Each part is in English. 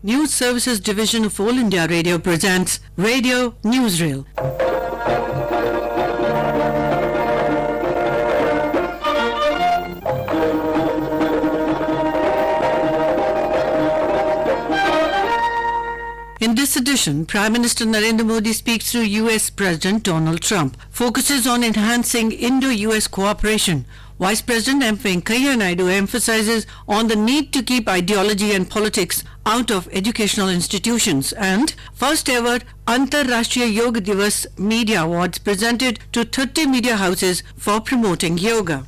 News Services Division of All India Radio presents Radio Newsreel. In this edition, Prime Minister Narendra Modi speaks to US President Donald Trump, focuses on enhancing Indo-US cooperation. Vice President M. Venkaiah Naidu emphasizes on the need to keep ideology and politics out of educational institutions, and first ever Antarrashtriya Yoga Divas Media Awards presented to 30 media houses for promoting yoga.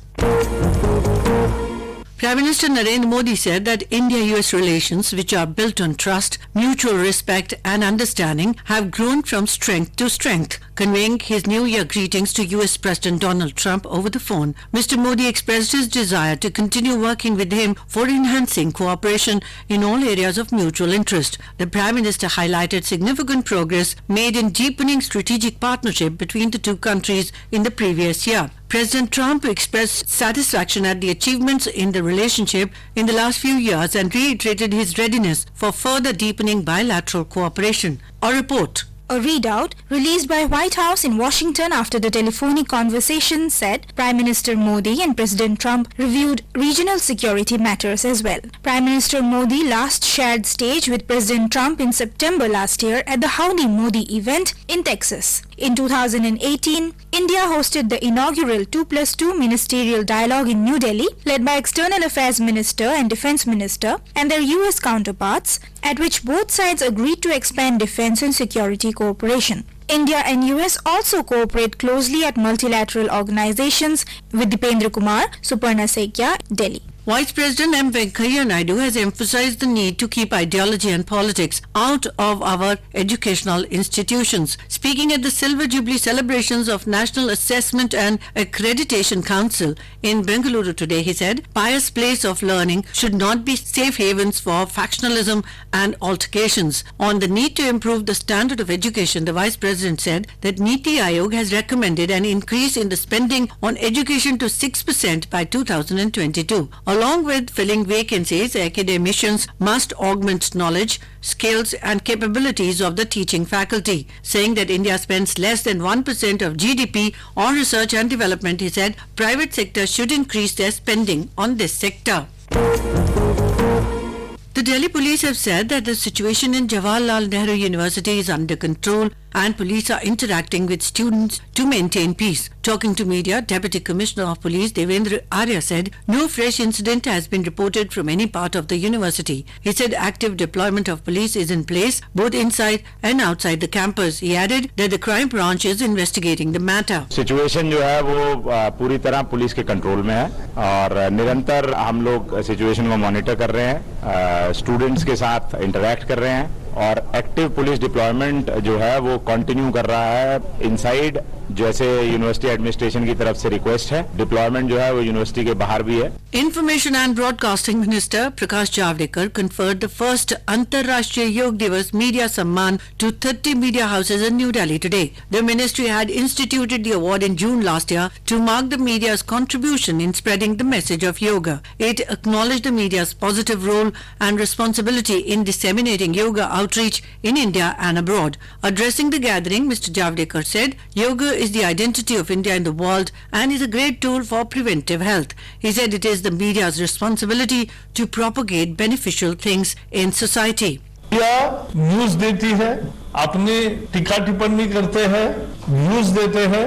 Prime Minister Narendra Modi said that India-US relations, which are built on trust, mutual respect and understanding, have grown from strength to strength. Conveying his New Year greetings to US President Donald Trump over the phone, Mr. Modi expressed his desire to continue working with him for enhancing cooperation in all areas of mutual interest. The Prime Minister highlighted significant progress made in deepening strategic partnership between the two countries in the previous year. President Trump expressed satisfaction at the achievements in the relationship in the last few years and reiterated his readiness for further deepening bilateral cooperation. A report. A readout released by White House in Washington after the telephonic conversation said Prime Minister Modi and President Trump reviewed regional security matters as well. Prime Minister Modi last shared stage with President Trump in September last year at the Howdy Modi event in Texas. In 2018, India hosted the inaugural 2+2 ministerial dialogue in New Delhi, led by External Affairs Minister and Defense Minister and their US counterparts, at which both sides agreed to expand defense and security cooperation. India and US also cooperate closely at multilateral organizations with Dipendra Kumar, Suparna Saikia, Delhi. Vice President M. Venkaiah Naidu has emphasized the need to keep ideology and politics out of our educational institutions. Speaking at the Silver Jubilee celebrations of National Assessment and Accreditation Council in Bengaluru today, he said, pious place of learning should not be safe havens for factionalism and altercations. On the need to improve the standard of education, the Vice President said that Niti Aayog has recommended an increase in the spending on education to 6% by 2022. Along with filling vacancies, academicians must augment knowledge, skills and capabilities of the teaching faculty. Saying that India spends less than 1% of GDP on research and development, he said private sector should increase their spending on this sector. The Delhi police have said that the situation in Jawaharlal Nehru University is under control and police are interacting with students to maintain peace. Talking to media, Deputy Commissioner of Police Devendra Arya said no fresh incident has been reported from any part of the university. He said active deployment of police is in place both inside and outside the campus. He added that the crime branch is investigating the matter. Situation जो है वो पूरी तरह police के control में है और निरंतर हम लोग सिचुएशन को मॉनिटर कर रहे हैं, स्टूडेंट्स के साथ इंटरैक्ट कर रहे हैं और एक्टिव पुलिस डिप्लॉयमेंट जो है वो कंटिन्यू कर रहा है इनसाइड, जैसे यूनिवर्सिटी एडमिनिस्ट्रेशन की तरफ से रिक्वेस्ट है. डिप्लॉयमेंट जो है वो यूनिवर्सिटी के बाहर भी है. Information and Broadcasting Minister Prakash Javadekar conferred the first Antarrashtriya Yoga Divas Media Samman to 30 media houses in New Delhi today. The ministry had instituted the award in June last year to mark the media's contribution in spreading the message of yoga. It acknowledged the media's positive role and responsibility in disseminating yoga outreach in India and abroad. Addressing the gathering, Mr. Javadekar said, yoga is the identity of India in the world and is a great tool for preventive health. He said it is the media's responsibility to propagate beneficial things in society. Media news देती है, अपनी टीका टिप्पणी करते हैं, news देते हैं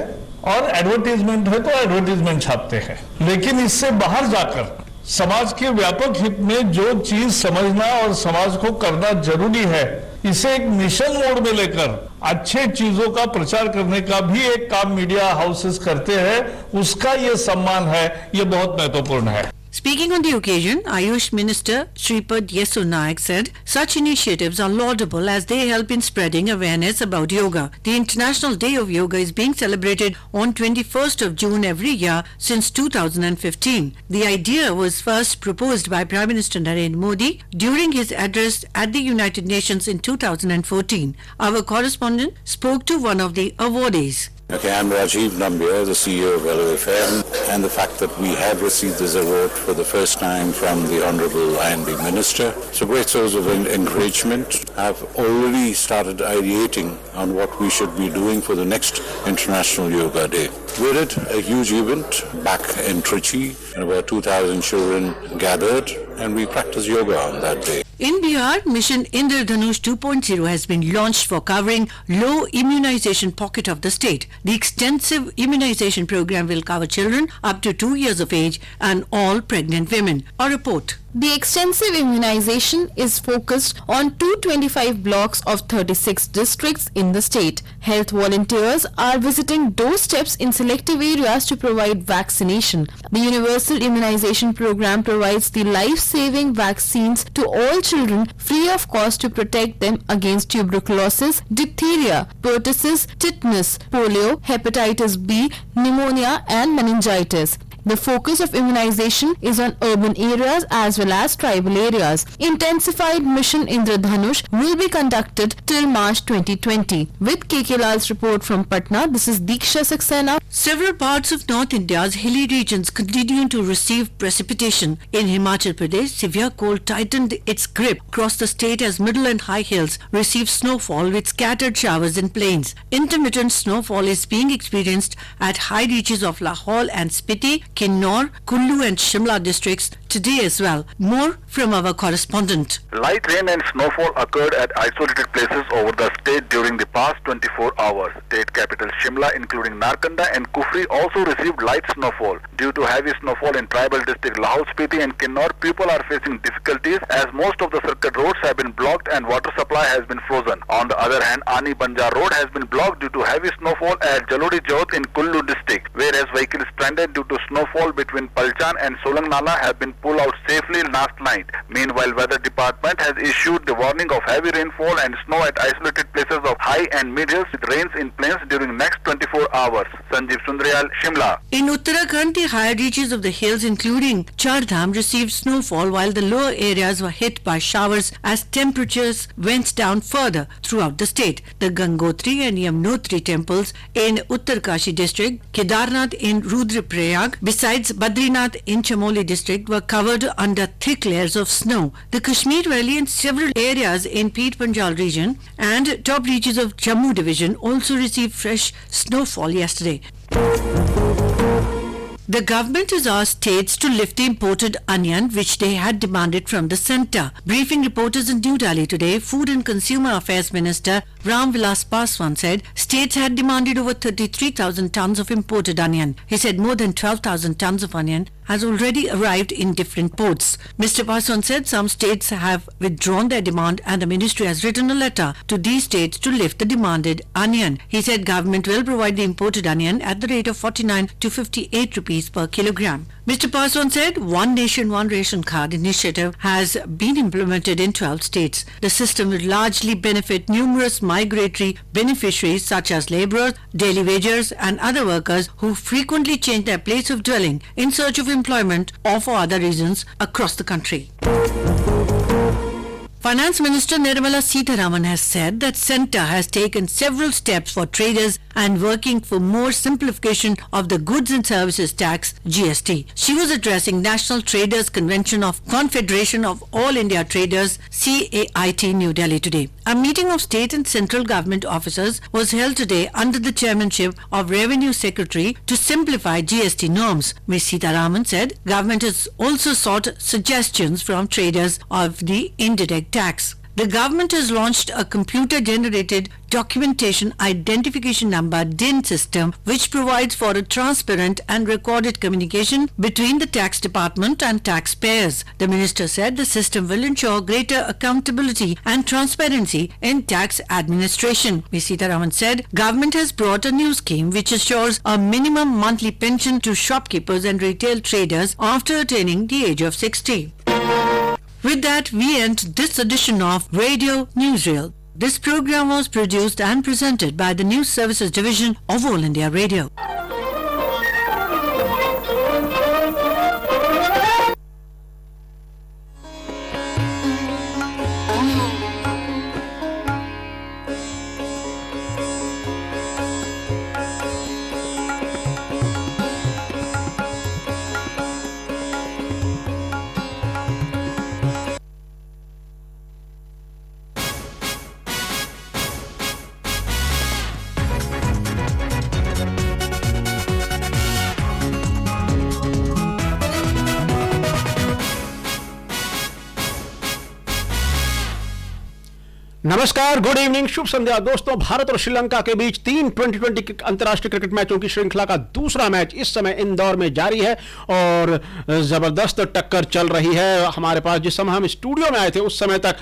और एडवर्टाइजमेंट है तो एडवर्टाइजमेंट छापते हैं, लेकिन इससे बाहर जाकर समाज के व्यापक हित में जो चीज समझना और समाज को करना जरूरी है, इसे एक मिशन मोड में लेकर अच्छे चीजों का प्रचार करने का भी एक काम मीडिया हाउसेस करते हैं, उसका ये सम्मान है, ये बहुत महत्वपूर्ण है. Speaking on the occasion, Ayush Minister Shripad Yesu Naik said such initiatives are laudable as they help in spreading awareness about yoga. The International Day of Yoga is being celebrated on 21st of June every year since 2015. The idea was first proposed by Prime Minister Narendra Modi during his address at the United Nations in 2014. Our correspondent spoke to one of the awardees. Okay, I'm Rajiv Nambiar, the CEO of LOFM, and the fact that we have received this award for the first time from the Honorable INB Minister. It's a great source of encouragement. I've already started ideating on what we should be doing for the next International Yoga Day. We did a huge event back in Trichy, and about 2,000 children gathered, and we practiced yoga on that day. In Bihar, Mission Indradhanush 2.0 has been launched for covering low immunization pocket of the state. The extensive immunization program will cover children up to 2 years of age and all pregnant women. A report. The extensive immunization is focused on 225 blocks of 36 districts in the state. Health volunteers are visiting doorsteps in selective areas to provide vaccination. The Universal Immunization Program provides the life-saving vaccines to all children free of cost to protect them against tuberculosis, diphtheria, pertussis, tetanus, polio, hepatitis B, pneumonia and meningitis. The focus of immunization is on urban areas as well as tribal areas. Intensified Mission Indradhanush will be conducted till March 2020. With KK Lal's report from Patna, this is Diksha Saxena. Several parts of North India's hilly regions continue to receive precipitation. In Himachal Pradesh, severe cold tightened its grip across the state as middle and high hills receive snowfall with scattered showers in plains. Intermittent snowfall is being experienced at high reaches of Lahaul and Spiti, Kinnaur, Kullu and Shimla districts today as well. More from our correspondent. Light rain and snowfall occurred at isolated places over the state during the past 24 hours. State capital Shimla, including Narkanda and Kufri, also received light snowfall. Due to heavy snowfall in tribal district Lahaul, Spiti and Kinnaur, people are facing difficulties as most of the circuit roads have been blocked and water supply has been frozen. On the other hand, Ani Banjar road has been blocked due to heavy snowfall at Jalodi Jot in Kullu district, whereas vehicles stranded due to snowfall between Palchan and Solang Nala have been pulled out safely last night. Meanwhile, Weather Department has issued the warning of heavy rainfall and snow at isolated places of high and mid hills with rains in plains during next 24 hours. Sanjeev Sundaryal, Shimla. In Uttarakhand, the higher reaches of the hills, including Chardham, received snowfall while the lower areas were hit by showers as temperatures went down further throughout the state. The Gangotri and Yamunotri temples in Uttarkashi district, Kedarnath in Rudraprayag, besides Badrinath in Chamoli district were covered under thick layers of snow. The Kashmir Valley and several areas in Peet Panjal region and top reaches of Jammu division also received fresh snowfall yesterday. The government has asked states to lift the imported onion which they had demanded from the centre. Briefing reporters in New Delhi today, Food and Consumer Affairs Minister Ram Vilas Paswan said states had demanded over 33,000 tons of imported onion. He said more than 12,000 tons of onion has already arrived in different ports. Mr. Paswan said some states have withdrawn their demand and the ministry has written a letter to these states to lift the demanded onion. He said government will provide the imported onion at the rate of 49 to 58 rupees per kilogram. Mr. Paswan said One Nation One Ration Card initiative has been implemented in 12 states. The system will largely benefit numerous migratory beneficiaries such as labourers, daily wagers and other workers who frequently change their place of dwelling in search of employment or for other reasons across the country. Finance Minister Nirmala Sitharaman has said that Centre has taken several steps for traders and working for more simplification of the Goods and Services Tax (GST). She was addressing National Traders Convention of Confederation of All India Traders (CAIT) New Delhi today. A meeting of state and central government officers was held today under the chairmanship of Revenue Secretary to simplify GST norms. Ms. Sitharaman said government has also sought suggestions from traders of the indirect tax. The government has launched a computer-generated documentation identification number DIN system which provides for a transparent and recorded communication between the tax department and taxpayers. The minister said the system will ensure greater accountability and transparency in tax administration. Ms. Sitharaman said government has brought a new scheme which assures a minimum monthly pension to shopkeepers and retail traders after attaining the age of 60. With that, we end this edition of Radio Newsreel. This program was produced and presented by the News Services Division of All India Radio. नमस्कार, good evening, शुभ संध्या दोस्तों। भारत और श्रीलंका के बीच 3 T20 अंतर्राष्ट्रीय cricket मैचों की श्रृंखला का दूसरा मैच इस समय इंदौर में जारी है और जबरदस्त टक्कर चल रही है। हमारे पास जिस समय हम स्टूडियो में आए थे उस समय तक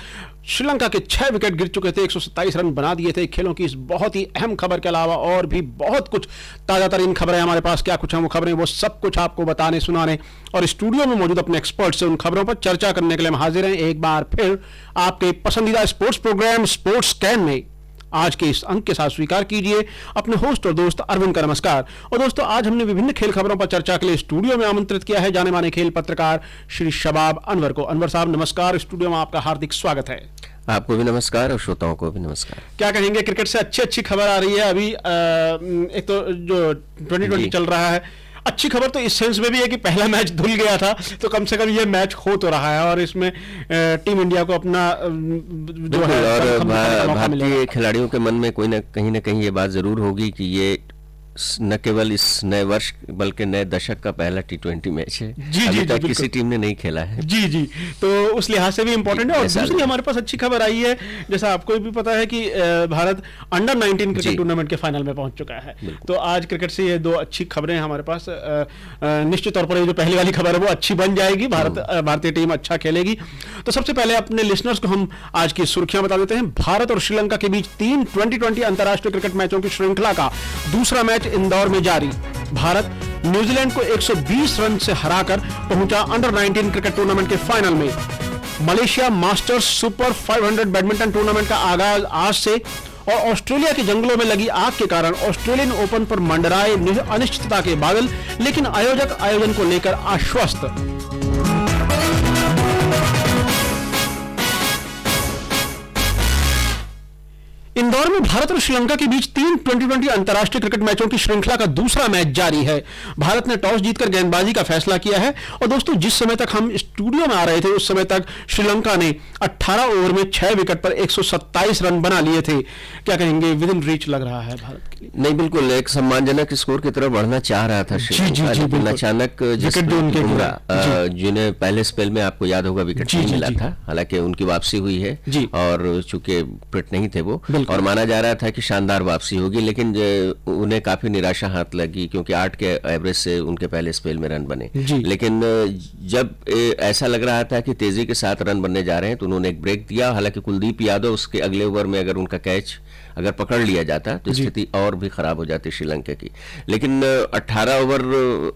श्रीलंका के 6 विकेट गिर चुके थे, 127 रन बना दिए थे। खेलों की इस बहुत ही अहम खबर के अलावा और भी बहुत कुछ ताजा तरीन खबरें हमारे पास, क्या कुछ है वो खबरें, वो सब कुछ आपको बताने सुनाने और स्टूडियो में मौजूद अपने एक्सपर्ट से उन खबरों पर चर्चा करने के लिए हम हाजिर हैं एक बार फिर आपके पसंदीदा स्पोर्ट्स प्रोग्राम स्पोर्ट्स स्कैन में। आज के इस अंक के साथ स्वीकार कीजिए अपने होस्ट और दोस्त अरविंद का नमस्कार। और दोस्तों, आज हमने विभिन्न खेल खबरों पर चर्चा के लिए स्टूडियो में आमंत्रित किया है जाने माने खेल पत्रकार श्री शबाब अनवर को। अनवर साहब नमस्कार, स्टूडियो में आपका हार्दिक स्वागत है। आपको भी नमस्कार और श्रोताओं को भी नमस्कार। क्या कहेंगे, क्रिकेट से अच्छी खबर आ रही है अभी। एक तो जो 2020 चल रहा है, अच्छी खबर तो इस सेंस में भी है कि पहला मैच धुल गया था, तो कम से कम ये मैच हो तो रहा है और इसमें टीम इंडिया को अपना जो है और भारतीय खिलाड़ियों के मन में कोई न कहीं ये बात जरूर होगी कि ये न केवल इस नए वर्ष बल्कि नए दशक का पहला T20 मैच है। अभी तक किसी टीम ने नहीं खेला है। जी, तो उस लिहाज से भी इंपॉर्टेंट है। और दूसरी हमारे पास अच्छी खबर आई है, जैसा आपको भी पता है कि भारत अंडर 19 क्रिकेट टूर्नामेंट के फाइनल में पहुंच चुका है। तो आज क्रिकेट से ये दो अच्छी खबरें हमारे पास। निश्चित तौर पर ये जो पहली वाली खबर है वो अच्छी बन जाएगी, भारतीय टीम अच्छा खेलेगी। तो सबसे पहले अपने लिसनर्स को हम आज की सुर्खियां बता देते हैं। भारत और श्रीलंका के बीच 3 T20 अंतर्राष्ट्रीय क्रिकेट मैचों की श्रृंखला का दूसरा मैच इंदौर में जारी। भारत न्यूजीलैंड को 120 रन से हराकर पहुंचा अंडर 19 क्रिकेट टूर्नामेंट के फाइनल में। Malaysia masters super 500 badminton tournament का आगाज आज से और ऑस्ट्रेलिया के जंगलों में लगी आग के कारण ऑस्ट्रेलियन ओपन पर मंडराए अनिश्चितता के बादल, लेकिन आयोजक आयोजन को लेकर आश्वस्त। इंदौर में भारत और श्रीलंका के बीच 3 T20 अंतर्राष्ट्रीय क्रिकेट मैचों की श्रृंखला का दूसरा मैच जारी है। भारत ने टॉस जीतकर गेंदबाजी का फैसला किया है और दोस्तों, जिस समय तक हम स्टूडियो में आ रहे थे उस समय तक श्रीलंका ने 18 ओवर में 6 विकेट पर 127 रन बना लिए थे। क्या कहेंगे, विद इन रीच लग रहा है भारत के लिए? नहीं, बिल्कुल एक सम्मानजनक स्कोर की तरफ बढ़ना चाह रहा था श्रीलंका, लेकिन अचानक जिन्हें पहले स्पेल में आपको याद होगा विकेट नहीं मिला था, हालांकि उनकी वापसी हुई है और चूंकि फिट नहीं थे वो और माना जा रहा था कि शानदार वापसी होगी, लेकिन उन्हें काफी निराशा हाथ लगी क्योंकि 8 के एवरेज से उनके पहले स्पेल में रन बने। लेकिन जब ऐसा लग रहा था कि तेजी के साथ रन बनने जा रहे हैं तो उन्होंने एक ब्रेक दिया। हालांकि कुलदीप यादव उसके अगले ओवर में अगर उनका कैच अगर पकड़ लिया जाता तो स्थिति और भी खराब हो जाती श्रीलंका की। लेकिन 18 ओवर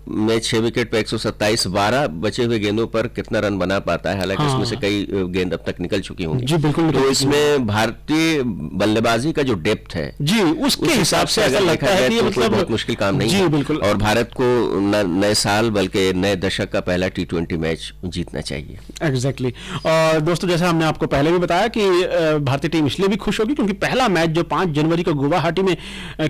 में 6 विकेट पे 127, 12 बचे हुए गेंदों पर कितना रन बना पाता है, हालांकि उसमें से कई गेंद अब तक निकल चुकी होंगी। तो इसमें भारतीय बल्लेबाजी का जो डेप्थ है जी, उसके हिसाब से अगर देखा जाए तो मतलब बहुत मुश्किल काम नहीं है और भारत को नए साल बल्कि नए दशक का पहला T20 मैच जीतना चाहिए। एग्जैक्टली। और दोस्तों, जैसा हमने आपको पहले भी बताया कि भारतीय टीम इसलिए भी खुश होगी क्योंकि पहला मैच जो 5 जनवरी को गुवाहाटी में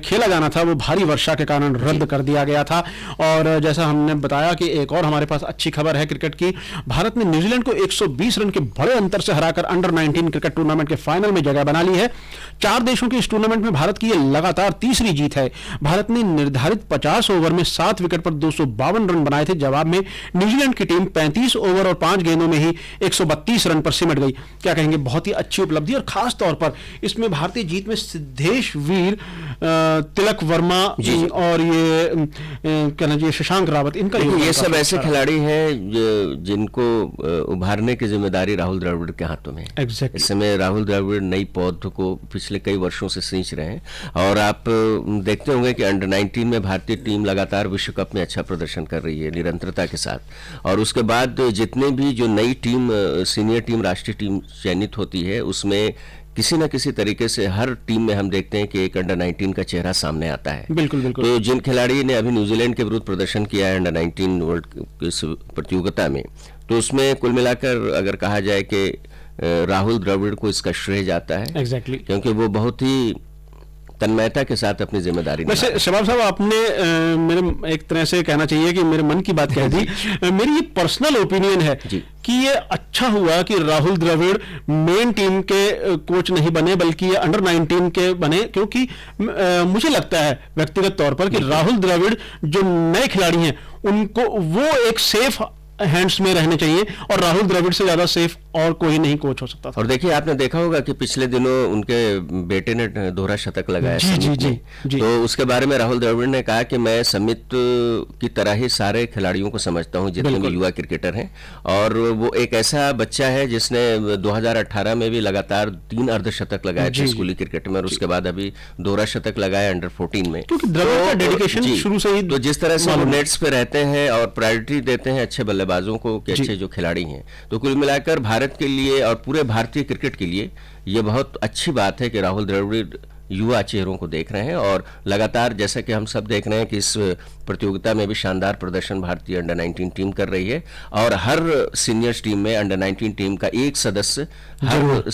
खेला जाना था वो भारी वर्षा के कारण रद्द कर दिया गया था। और जैसा हमने बताया कि एक और हमारे पास अच्छी खबर है क्रिकेट की। भारत ने न्यूजीलैंड को 120 रन के बड़े अंतर से हराकर अंडर 19 क्रिकेट टूर्नामेंट के फाइनल में जगह बना ली है। 4 देशों की इस टूर्नामेंट में भारत की यह लगातार तीसरी जीत है। भारत ने निर्धारित 50 ओवर में 7 विकेट पर 252 रन बनाए थे। जवाब में न्यूजीलैंड की टीम 35 ओवर और 5 गेंदों में ही 132 रन पर सिमट गई। क्या कहेंगे, बहुत ही अच्छी उपलब्धि और खास तौर पर इसमें भारतीय जीत में सिद्धेश वीर, तिलक वर्मा और ये कहना चाहिए शशांक रावत, इनका ये सब ऐसे खिलाड़ी हैं जिनको उभारने की जिम्मेदारी राहुल द्रविड़ के हाथों में है। इस समय राहुल द्रविड़ नई पौध को पिछले कई वर्षों से सींच रहे हैं और आप देखते होंगे कि अंडर 19 में भारतीय टीम लगातार विश्व कप में अच्छा प्रदर्शन कर रही है निरंतरता के साथ। और उसके बाद जितने भी जो नई टीम सीनियर टीम राष्ट्रीय टीम चयनित होती है उसमें किसी न किसी तरीके से हर टीम में हम देखते हैं कि एक अंडर 19 का चेहरा सामने आता है। बिल्कुल बिल्कुल। तो जिन खिलाड़ी ने अभी न्यूजीलैंड के विरुद्ध प्रदर्शन किया है अंडर 19 वर्ल्ड प्रतियोगिता में, तो उसमें कुल मिलाकर अगर कहा जाए कि राहुल द्रविड़ को इसका श्रेय जाता है। एग्जैक्टली। क्योंकि वो बहुत ही तन्मयता के साथ अपनी जिम्मेदारी। वैसे शबाब साहब, आपने मेरे एक तरह से कहना चाहिए कि मेरे मन की बात कह दी। मेरी ये पर्सनल ओपिनियन है कि ये अच्छा हुआ कि राहुल द्रविड़ मेन टीम के कोच नहीं बने बल्कि ये अंडर 19 के बने, क्योंकि मुझे लगता है व्यक्तिगत तौर पर कि राहुल द्रविड़ जो नए खिलाड़ी हैं उनको वो एक सेफ हैंड्स में रहने चाहिए और राहुल द्रविड़ से ज्यादा सेफ और कोई नहीं कोच हो सकता था। और देखिए, आपने देखा होगा कि पिछले दिनों उनके बेटे ने दोहरा शतक लगाया जी। तो उसके बारे में राहुल द्रविड़ ने कहा कि मैं समित की तरह ही सारे खिलाड़ियों को समझता हूं जितने भी युवा क्रिकेटर हैं, और वो एक ऐसा बच्चा है जिसने 2018 में भी लगातार 3 अर्धशतक लगाए थे स्कूली क्रिकेट में, और उसके बाद अभी दोहरा शतक लगाया अंडर 14 में। क्योंकि द्रविड़ का डेडिकेशन शुरू से ही, तो जिस तरह से वो नेट्स पे रहते हैं और प्रायोरिटी देते हैं अच्छे बल्लेबाजों को कि अच्छे जो खिलाड़ी हैं, तो कुल मिलाकर भारत के लिए और पूरे भारतीय क्रिकेट के लिए ये बहुत अच्छी बात है कि राहुल द्रविड़ युवा चेहरों को देख रहे हैं, और लगातार जैसा कि हम सब देख रहे हैं कि इस प्रतियोगिता में भी शानदार प्रदर्शन भारतीय अंडर 19 टीम कर रही है, और हर सीनियर्स टीम में अंडर 19 टीम का एक सदस्य हर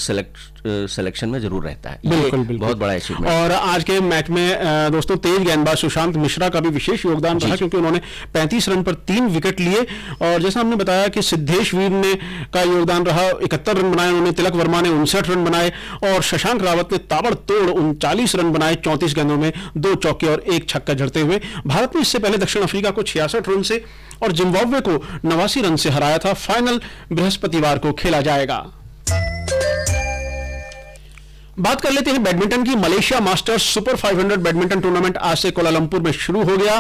सिलेक्शन में जरूर रहता है। बिल्कुल, बहुत बड़ा अचीवमेंट। और आज के मैच में दोस्तों तेज गेंदबाज सुशांत मिश्रा का भी विशेष योगदान रहा, क्योंकि उन्होंने 35 रन पर 3 विकेट लिए, और जैसा हमने बताया कि सिद्धेश वीर ने का योगदान रहा, 71 रन बनाए उन्होंने, तिलक वर्मा ने 59 रन बनाए, और शशांक रावत ने ताबड़तोड़ 39 रन बनाए 34 गेंदों में, 2 चौके और 1 छक्का जड़ते हुए। भारत ने इससे पहले दक्षिण अफ्रीका को 66 रन से और जिम्बाब्वे को 89 रन से हराया था। फाइनल बृहस्पतिवार को खेला जाएगा। बात कर लेते हैं बैडमिंटन की। Malaysia masters super 500 badminton tournament आज से कुआलालंपुर में शुरू हो गया,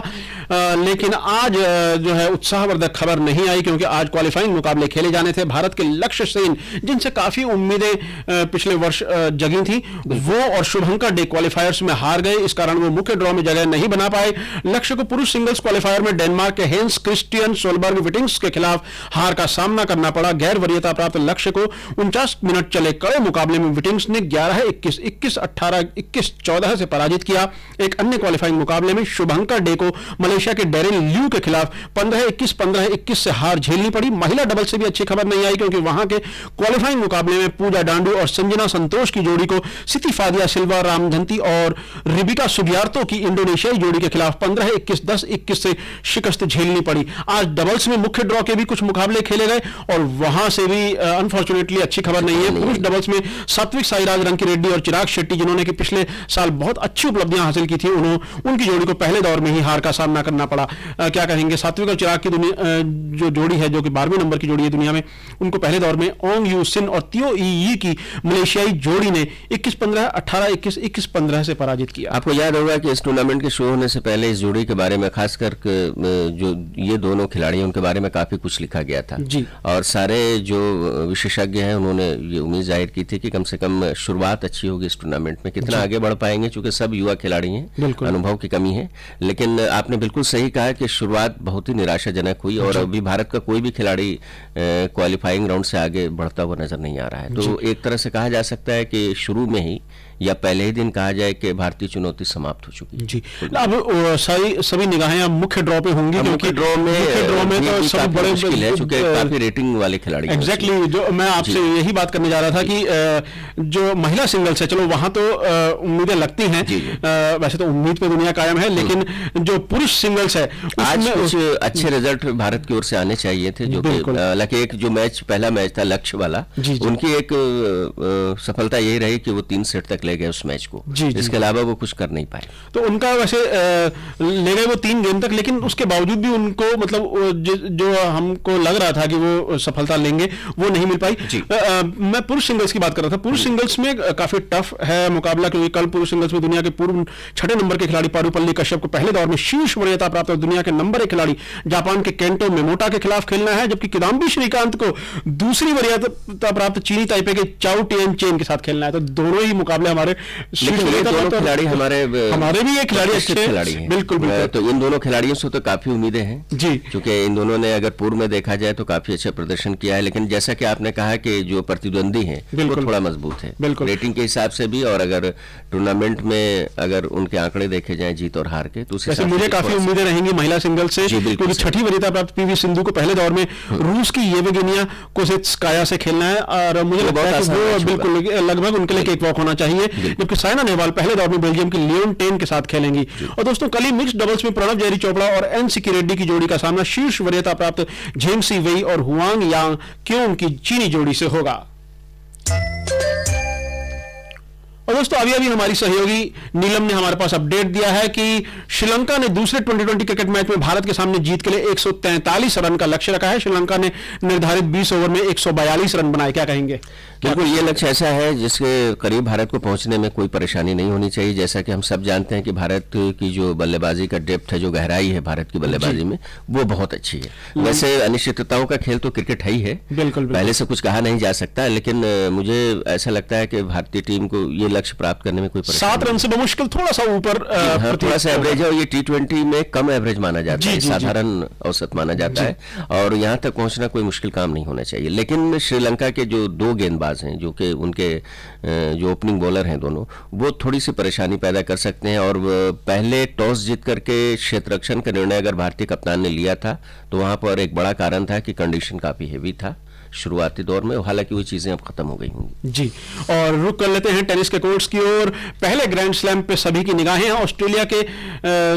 लेकिन आज जो है उत्साहवर्धक खबर नहीं आई, क्योंकि आज क्वालिफाइंग मुकाबले खेले जाने थे। भारत के लक्ष्य सेन, जिनसे काफी उम्मीदें पिछले वर्ष जगी थी, वो और शुभंकर डे क्वालिफायर्स में हार गए। इस कारण वो मुख्य ड्रॉ में जगह नहीं बना पाए। लक्ष्य को पुरुष सिंगल्स क्वालिफायर में डेनमार्क के हेंस क्रिस्टियन सोलबर्ग विटिंग्स के खिलाफ हार का सामना करना पड़ा। गैर वरीयता प्राप्त लक्ष्य को 49 मिनट चले कड़े मुकाबले में विटिंग्स ने 11-21, 21-18, 21-14 से पराजित किया। एक अन्य क्वालिफाइंग मुकाबले में शुभंकर डे को मलेशिया के डेरिल ल्यू के खिलाफ 15-21, 15-21 से हार झेलनी पड़ी। महिला डबल से भी अच्छी खबर नहीं आई, क्योंकि वहां के क्वालिफाइंग मुकाबले में पूजा डांडू और संजना संतोष की जोड़ी को सिति फादिया सिल्वा रामधंती और रिबिका सुबियार्तो की इंडोनेशियाई जोड़ी के खिलाफ 15-21, 10-21 से शिकस्त झेलनी पड़ी। आज डबल्स में मुख्य ड्रॉ के भी कुछ मुकाबले खेले गए, और वहां से भी अनफॉर्चुनेटली अच्छी खबर नहीं है। पुरुष डबल्स में सात्विक साईराज रंकी रेड्डी और चिराग शेट्टी, जिन्होंने कि पिछले साल बहुत अच्छी उपलब्धियां हासिल की थी, उनकी जोड़ी को पहले दौर में ही हार का सामना करना पड़ा। क्या कहेंगे, सात्विक और चिराग की जो जोड़ी है, जो कि 12वें नंबर की जोड़ी है दुनिया में, उनको पहले दौर में ओंग यू सिन और तियो ई की मलेशियाई जोड़ी ने 21-15, 18-21, 21-15 से पराजित किया। आपको याद होगा कि इस टूर्नामेंट के शुरू होने से पहले इस जोड़ी के बारे में, खासकर जो ये दोनों खिलाड़ी हैं, उनके बारे में काफी कुछ लिखा गया था जी। और सारे जो विशेषज्ञ हैं उन्होंने ये उम्मीद जाहिर की थी कि कम से कम शुरुआत अच्छी होगी इस टूर्नामेंट में। कितना आगे बढ़ पाएंगे, चूंकि सब युवा खिलाड़ी हैं, अनुभव की कमी है, लेकिन आपने बिल्कुल सही कहा कि शुरुआत बहुत ही निराशाजनक हुई, और अभी भारत का कोई भी खिलाड़ी क्वालिफाइंग राउंड से आगे बढ़ता हुआ नजर नहीं आ रहा है। तो एक तरह से कहा जा सकता है कि शुरू में ही या पहले ही दिन कहा जाए कि भारतीय चुनौती समाप्त हो चुकी है जी। अब सभी निगाहें अब मुख्य ड्रॉ पे होंगी, क्योंकि ड्रॉ में तो सब बड़े मुश्किल है, चूंकि काफी रेटिंग वाले खिलाड़ी। एग्जैक्टली, जो मैं आपसे यही बात करने जा रहा था कि जो महिला सिंगल्स है, चलो वहां तो उम्मीदें लगती हैं, वैसे तो उम्मीद पे दुनिया कायम है, लेकिन जो पुरुष सिंगल्स है आज कुछ अच्छे रिजल्ट भारत की ओर से आने चाहिए थे, जो हालांकि एक जो मैच पहला मैच था लक्ष्य वाला, उनकी एक सफलता यही रही कि वो 3 सेट तक ले गए उस मैच को। इसके अलावा वो कुछ कर नहीं पाए। तो उनका वैसे ले गए वो 3 गेम तक, लेकिन उसके बावजूद भी उनको मतलब जो हमको लग रहा था कि वो सफलता लेंगे, वो नहीं मिल पाई। मैं पुरुष सिंगल्स की बात कर रहा था। पुरुष सिंगल्स में काफी टफ है मुकाबला, क्योंकि कल पुरुष सिंगल्स में दुनिया के पूर्व 6 नंबर के खिलाड़ी पारुपल्ली कश्यप को पहले दौर में शीर्ष वरीयता प्राप्त और दुनिया के नंबर 1 खिलाड़ी जापान के केंटो मेमोटा के खिलाफ खेलना है, जबकि किदाम्बी श्रीकांत को दूसरी वरीयता प्राप्त चीनी ताइपे के चाउ टिएन चेन के साथ खेलना है। तो दोनों ही मुकाबले हमारे खिलाड़ी हमारे भी एक खिलाड़ी अच्छे खिलाड़ी हैं। बिल्कुल। तो इन दोनों खिलाड़ियों से तो काफी उम्मीदें हैं जी, क्योंकि इन दोनों ने अगर पूर्व में देखा जाए तो काफी अच्छा प्रदर्शन किया है, लेकिन जैसा कि आपने कहा कि जो प्रतिद्वंदी हैं वो थोड़ा मजबूत है रेटिंग के हिसाब से भी, और अगर टूर्नामेंट में अगर उनके आंकड़े देखे जाए जीत और हार के, तो मुझे काफी उम्मीदें रहेंगी महिला सिंगल से, क्योंकि 6ठी वरीयता प्राप्त पीवी सिंधु को पहले दौर में रूस की येवगेनिया कोसेत्स्काया से खेलना है, और मुझे लगता है कि वो बिल्कुल लगभग उनके लिए केक वॉक होना चाहिए। जबकि साइना नेहवाल पहले दौर में बेल्जियम की लियोन टेन के साथ खेलेंगी। और दोस्तों कल ही मिक्स्ड डबल्स में प्रणव जेरी चोपड़ा और एन सिक्की रेड्डी की जोड़ी का सामना शीर्ष वरीयता प्राप्त झेंग सी वेई और हुआंग यांग क्यों की चीनी जोड़ी से होगा। और दोस्तों अभी हमारी सहयोगी नीलम ने हमारे पास अपडेट दिया है कि श्रीलंका ने दूसरे T20 क्रिकेट मैच में भारत के सामने जीत के लिए 143 रन का लक्ष्य रखा है। श्रीलंका ने निर्धारित 20 ओवर में 142 रन बनाए। क्या कहेंगे? बिल्कुल, ये लक्ष्य ऐसा है जिसके करीब भारत को पहुंचने में कोई परेशानी नहीं होनी चाहिए। जैसा कि हम सब जानते हैं कि भारत की जो बल्लेबाजी का डेप्थ है, जो गहराई है भारत की बल्लेबाजी में, वो बहुत अच्छी है। वैसे अनिश्चितताओं का खेल तो क्रिकेट है ही है, बिल्कुल पहले से कुछ कहा नहीं जा सकता, लेकिन मुझे ऐसा लगता है कि भारतीय टीम को ये लक्ष्य प्राप्त करने में कोई परेशानी 7 रन से बमुश्किल थोड़ा सा ऊपर थोड़ा सा एवरेज है, और ये T20 में कम एवरेज माना जाता है, साधारण औसत माना जाता है, और यहाँ तक पहुंचना कोई मुश्किल काम नहीं होना चाहिए। लेकिन श्रीलंका के जो 2 गेंदबाज हैं, जो कि उनके जो ओपनिंग बॉलर हैं दोनों, वो थोड़ी सी परेशानी पैदा कर सकते हैं। और पहले टॉस जीत करके क्षेत्ररक्षण का निर्णय अगर भारतीय कप्तान ने लिया था तो वहां पर एक बड़ा कारण था कि कंडीशन काफी हेवी था शुरुआती दौर में, हालांकि वो चीजें अब खत्म हो गई होंगी। जी, और रुक कर लेते हैं टेनिस के कोर्ट्स की ओर। पहले ग्रैंड स्लैम पे सभी की निगाहें हैं। ऑस्ट्रेलिया के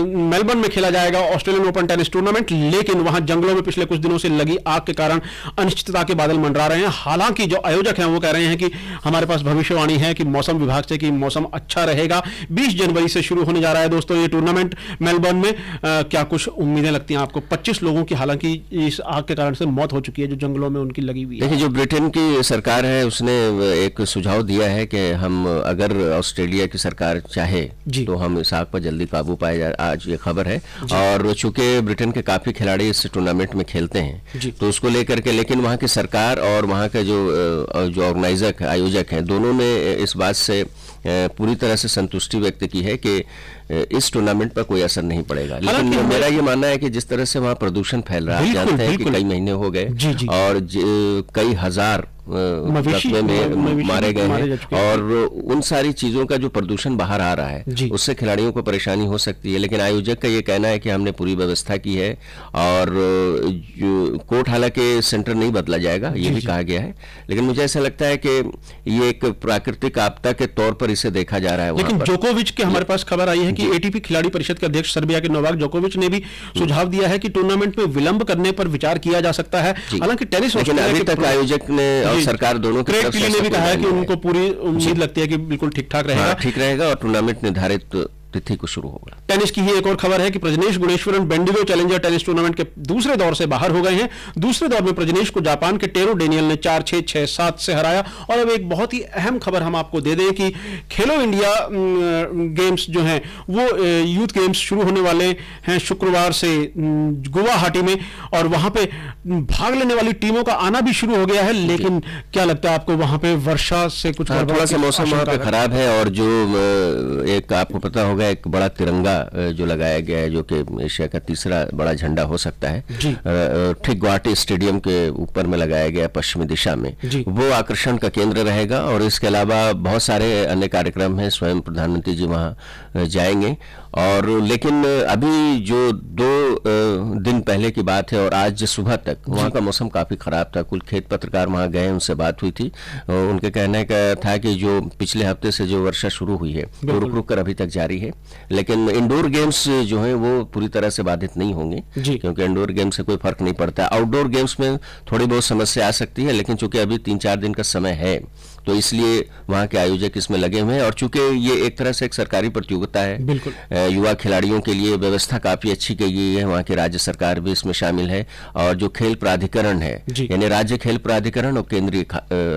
मेलबर्न में खेला जाएगा ऑस्ट्रेलियन ओपन टेनिस टूर्नामेंट, लेकिन वहां जंगलों में पिछले कुछ दिनों से लगी आग के कारण अनिश्चितता के बादल मंडरा रहे हैं। हालांकि जो आयोजक हैं वो कह रहे हैं कि हमारे पास भविष्यवाणी है कि मौसम विभाग से कि मौसम अच्छा रहेगा। 20 जनवरी से शुरू होने जा रहा है दोस्तों ये टूर्नामेंट मेलबर्न में। क्या कुछ उम्मीदें लगती हैं आपको? 25 लोगों की हालांकि इस आग के कारण से मौत हो चुकी है जो जंगलों में उनकी लगी। देखिए, जो ब्रिटेन की सरकार है उसने एक सुझाव दिया है कि हम अगर ऑस्ट्रेलिया की सरकार चाहे तो हम इस आग पर जल्दी काबू पाए जाए। आज ये खबर है, और चूंकि ब्रिटेन के काफी खिलाड़ी इस टूर्नामेंट में खेलते हैं तो उसको लेकर के, लेकिन वहां की सरकार और वहां के जो ऑर्गेनाइजर आयोजक हैं, दोनों ने इस बात से पूरी तरह से संतुष्टि व्यक्त की है कि इस टूर्नामेंट पर कोई असर नहीं पड़ेगा। लेकिन मेरा ये मानना है कि जिस तरह से वहां प्रदूषण फैल रहा है, जानते हैं कि कई महीने हो गए और कई हजार कस्बे में मारे गए हैं, और उन सारी चीजों का जो प्रदूषण बाहर आ रहा है उससे खिलाड़ियों को परेशानी हो सकती है। लेकिन आयोजक का ये कहना है कि हमने पूरी व्यवस्था की है, और कोर्ट हालांकि सेंटर नहीं बदला जाएगा, ये भी कहा गया है, लेकिन मुझे ऐसा लगता है कि ये एक प्राकृतिक आपदा के तौर पर इसे देखा जा रहा है। लेकिन जोकोविच के हमारे पास खबर आई है कि एटीपी खिलाड़ी परिषद के अध्यक्ष सर्बिया के नोवाक जोकोविच ने भी सुझाव दिया है कि टूर्नामेंट में विलंब करने पर विचार किया जा सकता है। हालांकि टेनिस अभी तक आयोजक ने और सरकार दोनों की तरफ से ने भी कहा है कि उनको पूरी उम्मीद लगती है कि बिल्कुल ठीक रहेगा और टूर्नामेंट निर्धारित तिथि को शुरू होगा। टेनिस की ही एक और खबर है कि Prajnesh Gunneswaran Bendigo Challenger tennis tournament के दूसरे दौर से बाहर हो गए हैं। दूसरे दौर में प्रजनेश को जापान के टेरो डेनियल ने 4-6, 6-7 से हराया। और अब एक बहुत ही अहम खबर हम आपको दे दें कि खेलो इंडिया गेम्स जो हैं वो यूथ गेम्स शुरू होने वाले हैं शुक्रवार से गुवाहाटी में, और वहां पे भाग लेने वाली टीमों का आना भी शुरू हो गया है। लेकिन क्या लगता है आपको, वहां पे वर्षा से कुछ थोड़ा सा मौसम वहां पे खराब है, और जो एक आपको पता होगा एक बड़ा तिरंगा जो लगाया गया है, जो कि एशिया का तीसरा बड़ा झंडा हो सकता है, ठीक गुवाहाटी स्टेडियम के ऊपर में लगाया गया पश्चिमी दिशा में, वो आकर्षण का केंद्र रहेगा। और इसके अलावा बहुत सारे अन्य कार्यक्रम हैं, स्वयं प्रधानमंत्री जी वहां जाएंगे। और लेकिन अभी जो 2 दिन पहले की बात है और आज सुबह तक वहां का मौसम काफी खराब था। कुल खेत पत्रकार वहां गए, उनसे बात हुई थी, उनके कहने का था कि जो पिछले हफ्ते से जो वर्षा शुरू हुई है वो रुक रुक कर अभी तक जारी है। लेकिन इंडोर गेम्स जो हैं वो पूरी तरह से बाधित नहीं होंगे, क्योंकि इंडोर गेम से कोई फर्क नहीं पड़ता। आउटडोर गेम्स में थोड़ी बहुत समस्या आ सकती है, लेकिन चूंकि अभी 3-4 दिन का समय है तो इसलिए वहां के आयोजक इसमें लगे हुए हैं। और चूंकि ये एक तरह से एक सरकारी प्रतियोगिता है, युवा खिलाड़ियों के लिए व्यवस्था काफी अच्छी की गई है, वहां की राज्य सरकार भी इसमें शामिल है, और जो खेल प्राधिकरण है, यानी राज्य खेल प्राधिकरण और केंद्रीय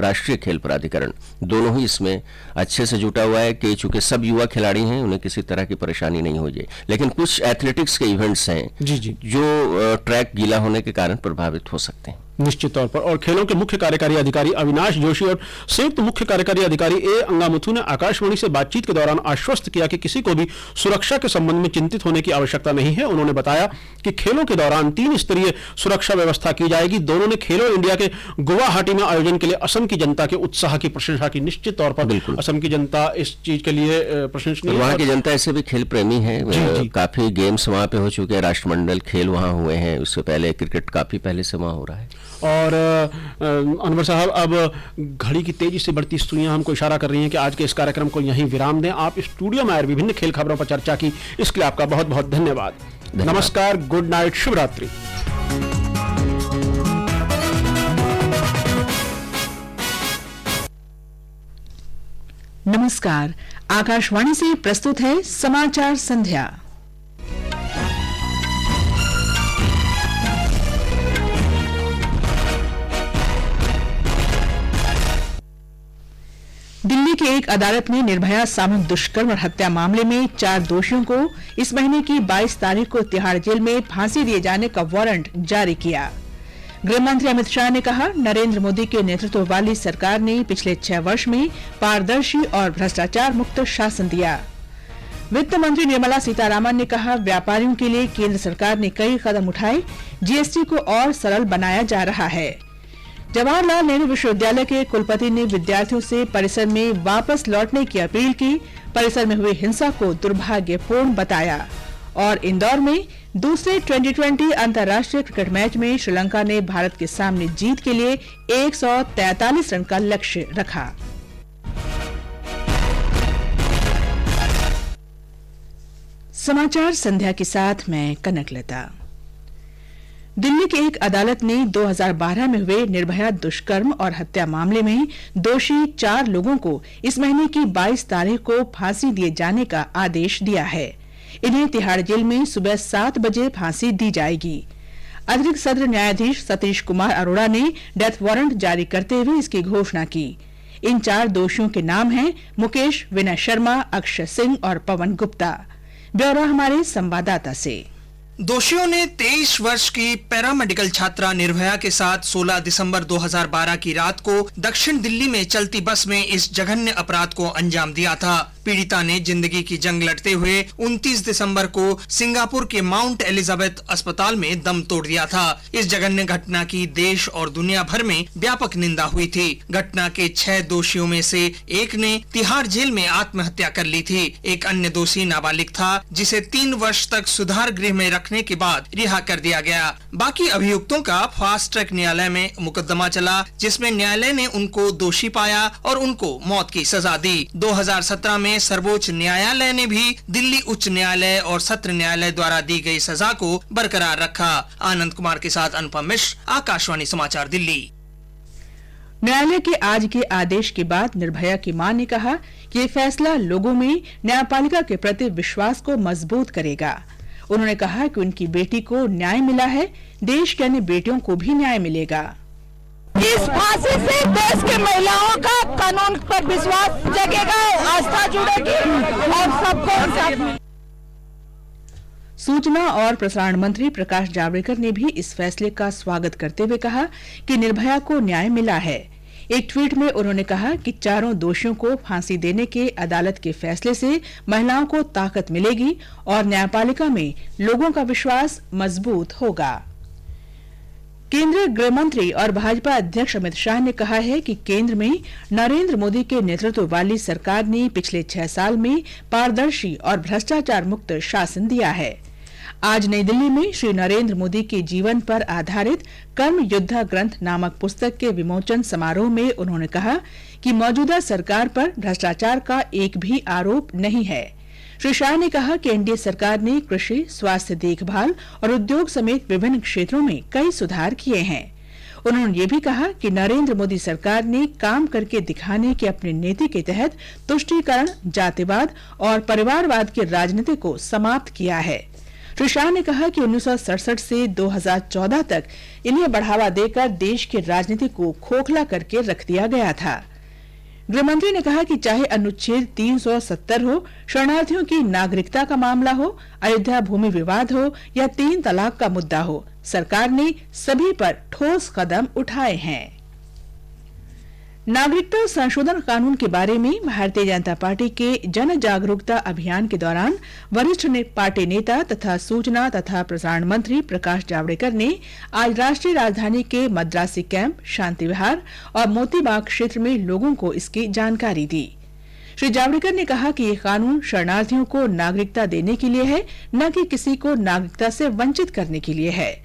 राष्ट्रीय खेल प्राधिकरण, दोनों ही इसमें अच्छे से जुटा हुआ है कि चूंकि सब युवा खिलाड़ी हैं, उन्हें किसी तरह की परेशानी नहीं हो जाए। लेकिन कुछ एथलेटिक्स के इवेंट्स हैं जो ट्रैक गीला होने के कारण प्रभावित हो सकते हैं निश्चित तौर पर। और खेलों के मुख्य कार्यकारी अधिकारी अविनाश जोशी और संयुक्त मुख्य कार्यकारी अधिकारी ए अंगामुथु ने आकाशवाणी से बातचीत के दौरान आश्वस्त किया कि किसी को भी सुरक्षा के संबंध में चिंतित होने की आवश्यकता नहीं है। उन्होंने बताया कि खेलों के दौरान 3 स्तरीय सुरक्षा व्यवस्था की जाएगी। दोनों ने खेलो इंडिया के गुवाहाटी में आयोजन के लिए असम की जनता के उत्साह की प्रशंसा की। निश्चित तौर पर असम की जनता इस चीज के लिए प्रशंसनीय है। वहाँ की जनता ऐसे भी खेल प्रेमी है, काफी गेम्स वहाँ पे हो चुके हैं, राष्ट्रमंडल खेल वहाँ हुए हैं, उससे पहले क्रिकेट काफी पहले से वहाँ हो रहा है। और अनवर साहब, अब घड़ी की तेजी से बढ़ती सुइयां हमको इशारा कर रही हैं कि आज के इस कार्यक्रम को यहीं विराम दें। आप स्टूडियो में आए विभिन्न खेल खबरों पर चर्चा की, इसके लिए आपका बहुत बहुत धन्यवाद। नमस्कार, गुड नाइट, शुभ रात्रि। नमस्कार, आकाशवाणी से प्रस्तुत है समाचार संध्या। दिल्ली की एक अदालत ने निर्भया सामूहिक दुष्कर्म और हत्या मामले में 4 दोषियों को इस महीने की 22 तारीख को तिहाड़ जेल में फांसी दिए जाने का वारंट जारी किया। गृह मंत्री अमित शाह ने कहा, नरेंद्र मोदी के नेतृत्व वाली सरकार ने पिछले 6 वर्ष में पारदर्शी और भ्रष्टाचार मुक्त शासन दिया। वित्त मंत्री निर्मला सीतारामन ने कहा, व्यापारियों के लिए केंद्र सरकार ने कई कदम उठाए, जीएसटी को और सरल बनाया जा रहा है। जवाहरलाल नेहरू विश्वविद्यालय के कुलपति ने विद्यार्थियों से परिसर में वापस लौटने की अपील की, परिसर में हुई हिंसा को दुर्भाग्यपूर्ण बताया। और इंदौर में दूसरे T20 अंतर्राष्ट्रीय क्रिकेट मैच में श्रीलंका ने भारत के सामने जीत के लिए 143 रन का लक्ष्य रखा। समाचार संध्या के साथ मैं कनकलता। दिल्ली की एक अदालत ने 2012 में हुए निर्भया दुष्कर्म और हत्या मामले में दोषी 4 लोगों को इस महीने की 22 तारीख को फांसी दिए जाने का आदेश दिया है। इन्हें तिहाड़ जेल में सुबह 7 बजे फांसी दी जाएगी। अतिरिक्त सत्र न्यायाधीश सतीश कुमार अरोड़ा ने डेथ वारंट जारी करते हुए इसकी घोषणा की। इन 4 दोषियों के नाम हैं मुकेश, विनय शर्मा, अक्षय सिंह और पवन गुप्ता। ब्यौरा हमारे संवाददाता से। दोषियों ने 23 वर्ष की पैरामेडिकल छात्रा निर्भया के साथ 16 दिसंबर 2012 की रात को दक्षिण दिल्ली में चलती बस में इस जघन्य अपराध को अंजाम दिया था। पीड़िता ने जिंदगी की जंग लड़ते हुए 29 दिसंबर को सिंगापुर के माउंट एलिजाबेथ अस्पताल में दम तोड़ दिया था। इस जघन्य घटना की देश और दुनिया भर में व्यापक निंदा हुई थी। घटना के 6 दोषियों में से एक ने तिहाड़ जेल में आत्महत्या कर ली थी। एक अन्य दोषी नाबालिग था, जिसे 3 वर्ष तक सुधार गृह में रखने के बाद रिहा कर दिया गया। बाकी अभियुक्तों का फास्ट ट्रैक न्यायालय में मुकदमा चला, जिसमें न्यायालय ने उनको दोषी पाया और उनको मौत की सजा दी। 2017 में सर्वोच्च न्यायालय ने भी दिल्ली उच्च न्यायालय और सत्र न्यायालय द्वारा दी गई सजा को बरकरार रखा। आनंद कुमार के साथ अनुपम मिश्र, आकाशवाणी समाचार दिल्ली। न्यायालय के आज के आदेश के बाद निर्भया की मां ने कहा कि ये फैसला लोगों में न्यायपालिका के प्रति विश्वास को मजबूत करेगा। उन्होंने कहा कि उनकी बेटी को न्याय मिला है, देश के अन्य बेटियों को भी न्याय मिलेगा। इस फांसी से देश की महिलाओं का कानून पर विश्वास जगेगा, आस्था जुड़ेगी और सबको। सूचना और प्रसारण मंत्री प्रकाश जावड़ेकर ने भी इस फैसले का स्वागत करते हुए कहा कि निर्भया को न्याय मिला है। एक ट्वीट में उन्होंने कहा कि 4 दोषियों को फांसी देने के अदालत के फैसले से महिलाओं को ताकत मिलेगी और न्यायपालिका में लोगों का विश्वास मजबूत होगा। केंद्रीय गृह मंत्री और भाजपा अध्यक्ष अमित शाह ने कहा है कि केंद्र में नरेंद्र मोदी के नेतृत्व वाली सरकार ने पिछले 6 साल में पारदर्शी और भ्रष्टाचार मुक्त शासन दिया है। आज नई दिल्ली में श्री नरेंद्र मोदी के जीवन पर आधारित कर्म योद्धा ग्रंथ नामक पुस्तक के विमोचन समारोह में उन्होंने कहा कि मौजूदा सरकार पर भ्रष्टाचार का एक भी आरोप नहीं है। श्री शाह ने कहा कि एनडीए सरकार ने कृषि, स्वास्थ्य देखभाल और उद्योग समेत विभिन्न क्षेत्रों में कई सुधार किए हैं। उन्होंने ये भी कहा कि नरेंद्र मोदी सरकार ने काम करके दिखाने की अपनी नीति के तहत तुष्टीकरण, जातिवाद और परिवारवाद की राजनीति को समाप्त किया है। श्री शाह ने कहा कि 1967 से 2014 तक इन्हें बढ़ावा देकर देश की राजनीति को खोखला करके रख दिया गया था। गृहमंत्री ने कहा कि चाहे अनुच्छेद 370 हो, शरणार्थियों की नागरिकता का मामला हो, अयोध्या भूमि विवाद हो या 3 तलाक का मुद्दा हो, सरकार ने सभी पर ठोस कदम उठाए हैं। नागरिकता संशोधन कानून के बारे में भारतीय जनता पार्टी के जन जागरूकता अभियान के दौरान वरिष्ठ पार्टी नेता तथा सूचना तथा प्रसारण मंत्री प्रकाश जावड़ेकर ने आज राष्ट्रीय राजधानी के मद्रासी कैंप, शांति विहार और मोतीबाग क्षेत्र में लोगों को इसकी जानकारी दी। श्री जावड़ेकर ने कहा कि ये कानून शरणार्थियों को नागरिकता देने के लिए है, न कि किसी को नागरिकता से वंचित करने के लिए है।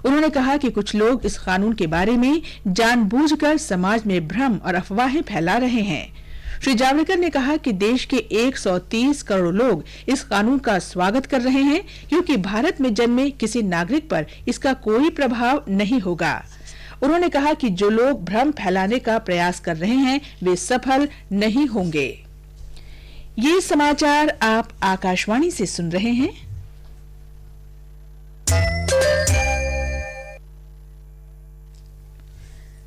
उन्होंने कहा कि कुछ लोग इस कानून के बारे में जानबूझकर समाज में भ्रम और अफवाहें फैला रहे हैं। श्री जावड़ेकर ने कहा कि देश के 130 करोड़ लोग इस कानून का स्वागत कर रहे हैं, क्योंकि भारत में जन्मे किसी नागरिक पर इसका कोई प्रभाव नहीं होगा। उन्होंने कहा कि जो लोग भ्रम फैलाने का प्रयास कर रहे हैं वे सफल नहीं होंगे। ये समाचार आप आकाशवाणी से सुन रहे हैं।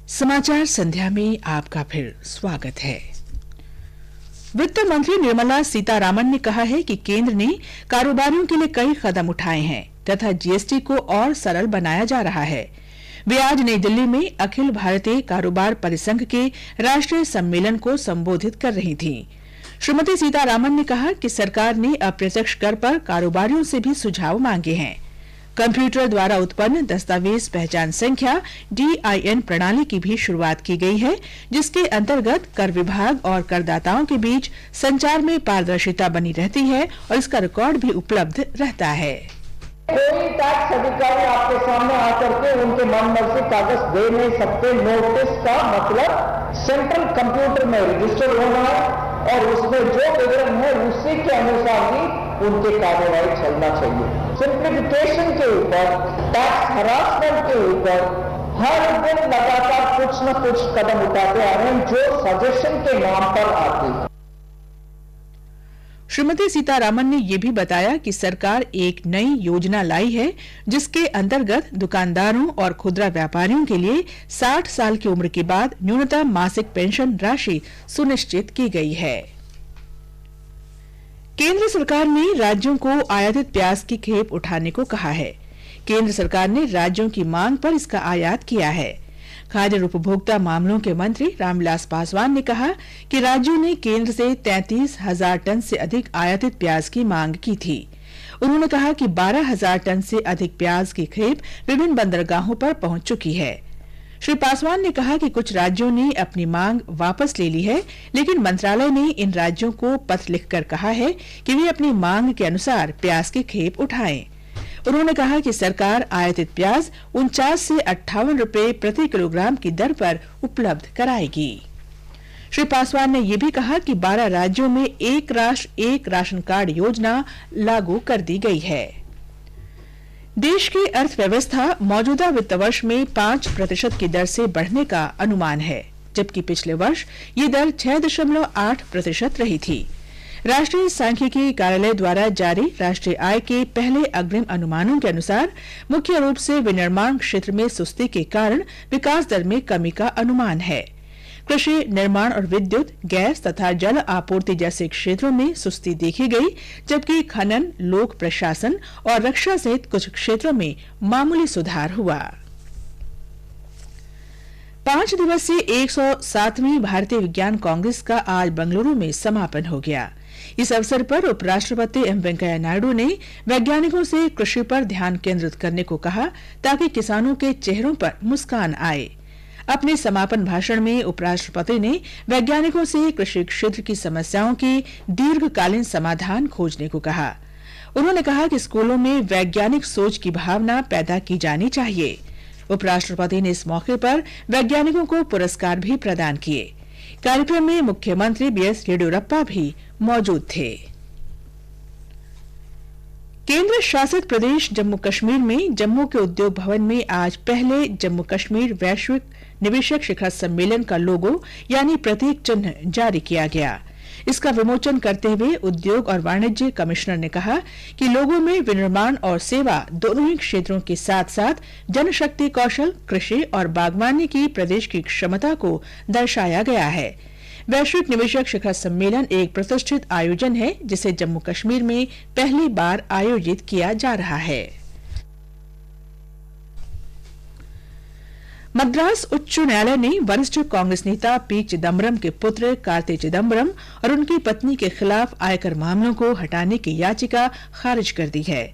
समाचार संध्या में आपका फिर स्वागत है। वित्त मंत्री निर्मला सीतारामन ने कहा है कि केंद्र ने कारोबारियों के लिए कई कदम उठाए हैं तथा जीएसटी को और सरल बनाया जा रहा है। वे आज नई दिल्ली में अखिल भारतीय कारोबार परिसंघ के राष्ट्रीय सम्मेलन को संबोधित कर रही थीं। श्रीमती सीतारामन ने कहा कि सरकार ने अप्रत्यक्ष कर पर कारोबारियों से भी सुझाव मांगे हैं। कंप्यूटर द्वारा उत्पन्न दस्तावेज पहचान संख्या DIN प्रणाली की भी शुरुआत की गई है, जिसके अंतर्गत कर विभाग और करदाताओं के बीच संचार में पारदर्शिता बनी रहती है और इसका रिकॉर्ड भी उपलब्ध रहता है। कोई टैक्स अधिकारी आपके सामने आकर के उनके मन मर्जी कागज दे नहीं सकते। नोटिस का मतलब सेंट्रल कंप्यूटर में रजिस्टर होना है और उसमें जो विवरण है उसी के अनुसार ही उनके कार्यवाही चलना चाहिए। सिंप्लीफिकेशन के ऊपर, टैक्स हरासमेंट के ऊपर हर दिन लगातार कुछ न कुछ कदम उठाते आ रहे हैं जो सजेशन के नाम पर आती है। श्रीमती सीतारामन ने यह भी बताया कि सरकार एक नई योजना लाई है जिसके अंतर्गत दुकानदारों और खुदरा व्यापारियों के लिए 60 साल की उम्र के बाद न्यूनतम मासिक पेंशन राशि सुनिश्चित की गई है। केंद्र सरकार ने राज्यों को आयातित प्याज की खेप उठाने को कहा है। केंद्र सरकार ने राज्यों की मांग पर इसका आयात किया है। खाद्य और उपभोक्ता मामलों के मंत्री रामविलास पासवान ने कहा कि राज्यों ने केंद्र से 33,000 टन से अधिक आयातित प्याज की मांग की थी। उन्होंने कहा कि 12,000 टन से अधिक प्याज की खेप विभिन्न बंदरगाहों पर पहुंच चुकी है। श्री पासवान ने कहा कि कुछ राज्यों ने अपनी मांग वापस ले ली है, लेकिन मंत्रालय ने इन राज्यों को पत्र लिखकर कहा है कि वे अपनी मांग के अनुसार प्याज की खेप उठाएं। उन्होंने कहा कि सरकार आयातित प्याज 49 से 58 रुपए प्रति किलोग्राम की दर पर उपलब्ध कराएगी। श्री पासवान ने यह भी कहा कि 12 राज्यों में एक राष्ट्र एक राशन कार्ड योजना लागू कर दी गई है। देश की अर्थव्यवस्था मौजूदा वित्त वर्ष में 5% की दर से बढ़ने का अनुमान है, जबकि पिछले वर्ष ये दर 6.8% रही थी। राष्ट्रीय सांख्यिकी कार्यालय द्वारा जारी राष्ट्रीय आय के पहले अग्रिम अनुमानों के अनुसार मुख्य रूप से विनिर्माण क्षेत्र में सुस्ती के कारण विकास दर में कमी का अनुमान है। कृषि, निर्माण और विद्युत, गैस तथा जल आपूर्ति जैसे क्षेत्रों में सुस्ती देखी गई, जबकि खनन, लोक प्रशासन और रक्षा सहित कुछ क्षेत्रों में मामूली सुधार हुआ। 5 दिवसीय 107वीं भारतीय विज्ञान कांग्रेस का आज बेंगलुरु में समापन हो गया। इस अवसर पर उपराष्ट्रपति एम वेंकैया नायडू ने वैज्ञानिकों से कृषि पर ध्यान केंद्रित करने को कहा ताकि किसानों के चेहरों पर मुस्कान आए। अपने समापन भाषण में उपराष्ट्रपति ने वैज्ञानिकों से कृषि क्षेत्र की समस्याओं के दीर्घकालीन समाधान खोजने को कहा। उन्होंने कहा कि स्कूलों में वैज्ञानिक सोच की भावना पैदा की जानी चाहिए। उपराष्ट्रपति ने इस मौके पर वैज्ञानिकों को पुरस्कार भी प्रदान किए। कार्यक्रम में मुख्यमंत्री BS येडियुरप्पा भी मौजूद थे। केंद्र शासित प्रदेश जम्मू कश्मीर में जम्मू के उद्योग भवन में आज पहले जम्मू कश्मीर वैश्विक निवेशक शिखर सम्मेलन का लोगो यानी प्रतीक चिन्ह जारी किया गया। इसका विमोचन करते हुए उद्योग और वाणिज्य कमिश्नर ने कहा कि लोगों में विनिर्माण और सेवा दोनों ही क्षेत्रों के साथ साथ जनशक्ति कौशल, कृषि और बागवानी की प्रदेश की क्षमता को दर्शाया गया है। वैश्विक निवेशक शिखर सम्मेलन एक प्रतिष्ठित आयोजन है जिसे जम्मू कश्मीर में पहली बार आयोजित किया जा रहा है। मद्रास उच्च न्यायालय ने वरिष्ठ कांग्रेस नेता पी चिदम्बरम के पुत्र कार्ति चिदम्बरम और उनकी पत्नी के खिलाफ आयकर मामलों को हटाने की याचिका खारिज कर दी है।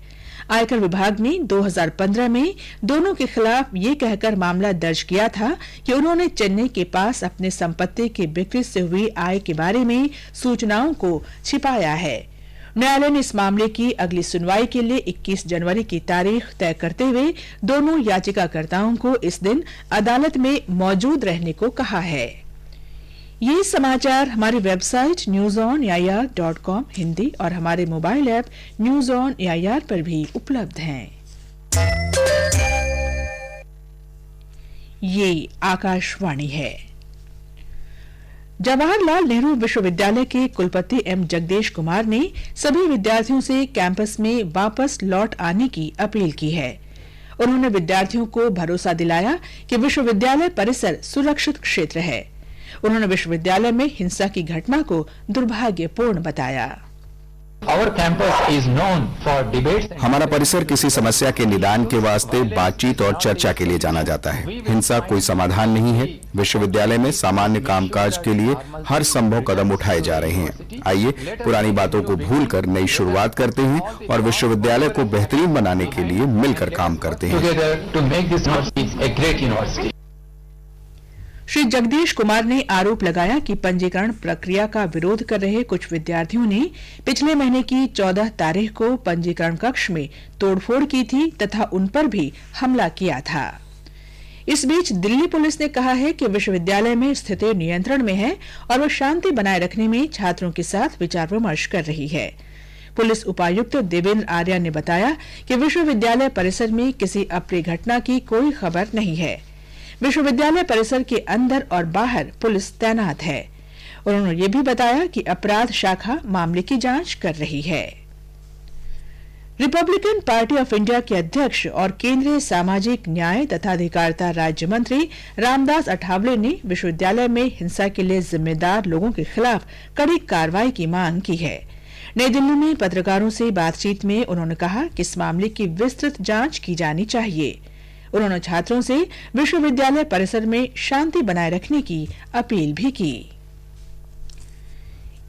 आयकर विभाग ने 2015 में दोनों के खिलाफ ये कहकर मामला दर्ज किया था कि उन्होंने चेन्नई के पास अपने संपत्ति की बिक्री से हुई आय के बारे में सूचनाओं को छिपाया है। न्यायालय ने इस मामले की अगली सुनवाई के लिए 21 जनवरी की तारीख तय करते हुए दोनों याचिकाकर्ताओं को इस दिन अदालत में मौजूद रहने को कहा है। ये समाचार हमारी वेबसाइट newsonAIR.com हिंदी और हमारे mobile app news on AIR पर भी उपलब्ध हैं। ये आकाशवाणी है। जवाहरलाल नेहरू विश्वविद्यालय के कुलपति एम जगदेश कुमार ने सभी विद्यार्थियों से कैंपस में वापस लौट आने की अपील की है। उन्होंने विद्यार्थियों को भरोसा दिलाया कि विश्वविद्यालय परिसर सुरक्षित क्षेत्र है। उन्होंने विश्वविद्यालय में हिंसा की घटना को दुर्भाग्यपूर्ण बताया। हमारा परिसर किसी समस्या के निदान के वास्ते बातचीत और चर्चा के लिए जाना जाता है। हिंसा कोई समाधान नहीं है। विश्वविद्यालय में सामान्य कामकाज के लिए हर संभव कदम उठाए जा रहे हैं। आइए पुरानी बातों को भूलकर नई शुरुआत करते हैं और विश्वविद्यालय को बेहतरीन बनाने के लिए मिलकर काम करते हैं। श्री जगदीश कुमार ने आरोप लगाया कि पंजीकरण प्रक्रिया का विरोध कर रहे कुछ विद्यार्थियों ने पिछले महीने की 14 तारीख को पंजीकरण कक्ष में तोड़फोड़ की थी तथा उन पर भी हमला किया था। इस बीच दिल्ली पुलिस ने कहा है कि विश्वविद्यालय में स्थिति नियंत्रण में है और वह शांति बनाए रखने में छात्रों के साथ विचार विमर्श कर रही है। पुलिस उपायुक्त देवेंद्र आर्या ने बताया कि विश्वविद्यालय परिसर में किसी अप्रिय घटना की कोई खबर नहीं है। विश्वविद्यालय परिसर के अंदर और बाहर पुलिस तैनात है। उन्होंने ये भी बताया कि अपराध शाखा मामले की जांच कर रही है। रिपब्लिकन पार्टी ऑफ इंडिया के अध्यक्ष और केंद्रीय सामाजिक न्याय तथा अधिकारिता राज्य मंत्री रामदास अठावले ने विश्वविद्यालय में हिंसा के लिए जिम्मेदार लोगों के खिलाफ कड़ी कार्रवाई की मांग की है। नई दिल्ली में पत्रकारों से बातचीत में उन्होंने कहा कि इस मामले की विस्तृत जांच की जानी चाहिए। उन्होंने छात्रों से विश्वविद्यालय परिसर में शांति बनाए रखने की अपील भी की।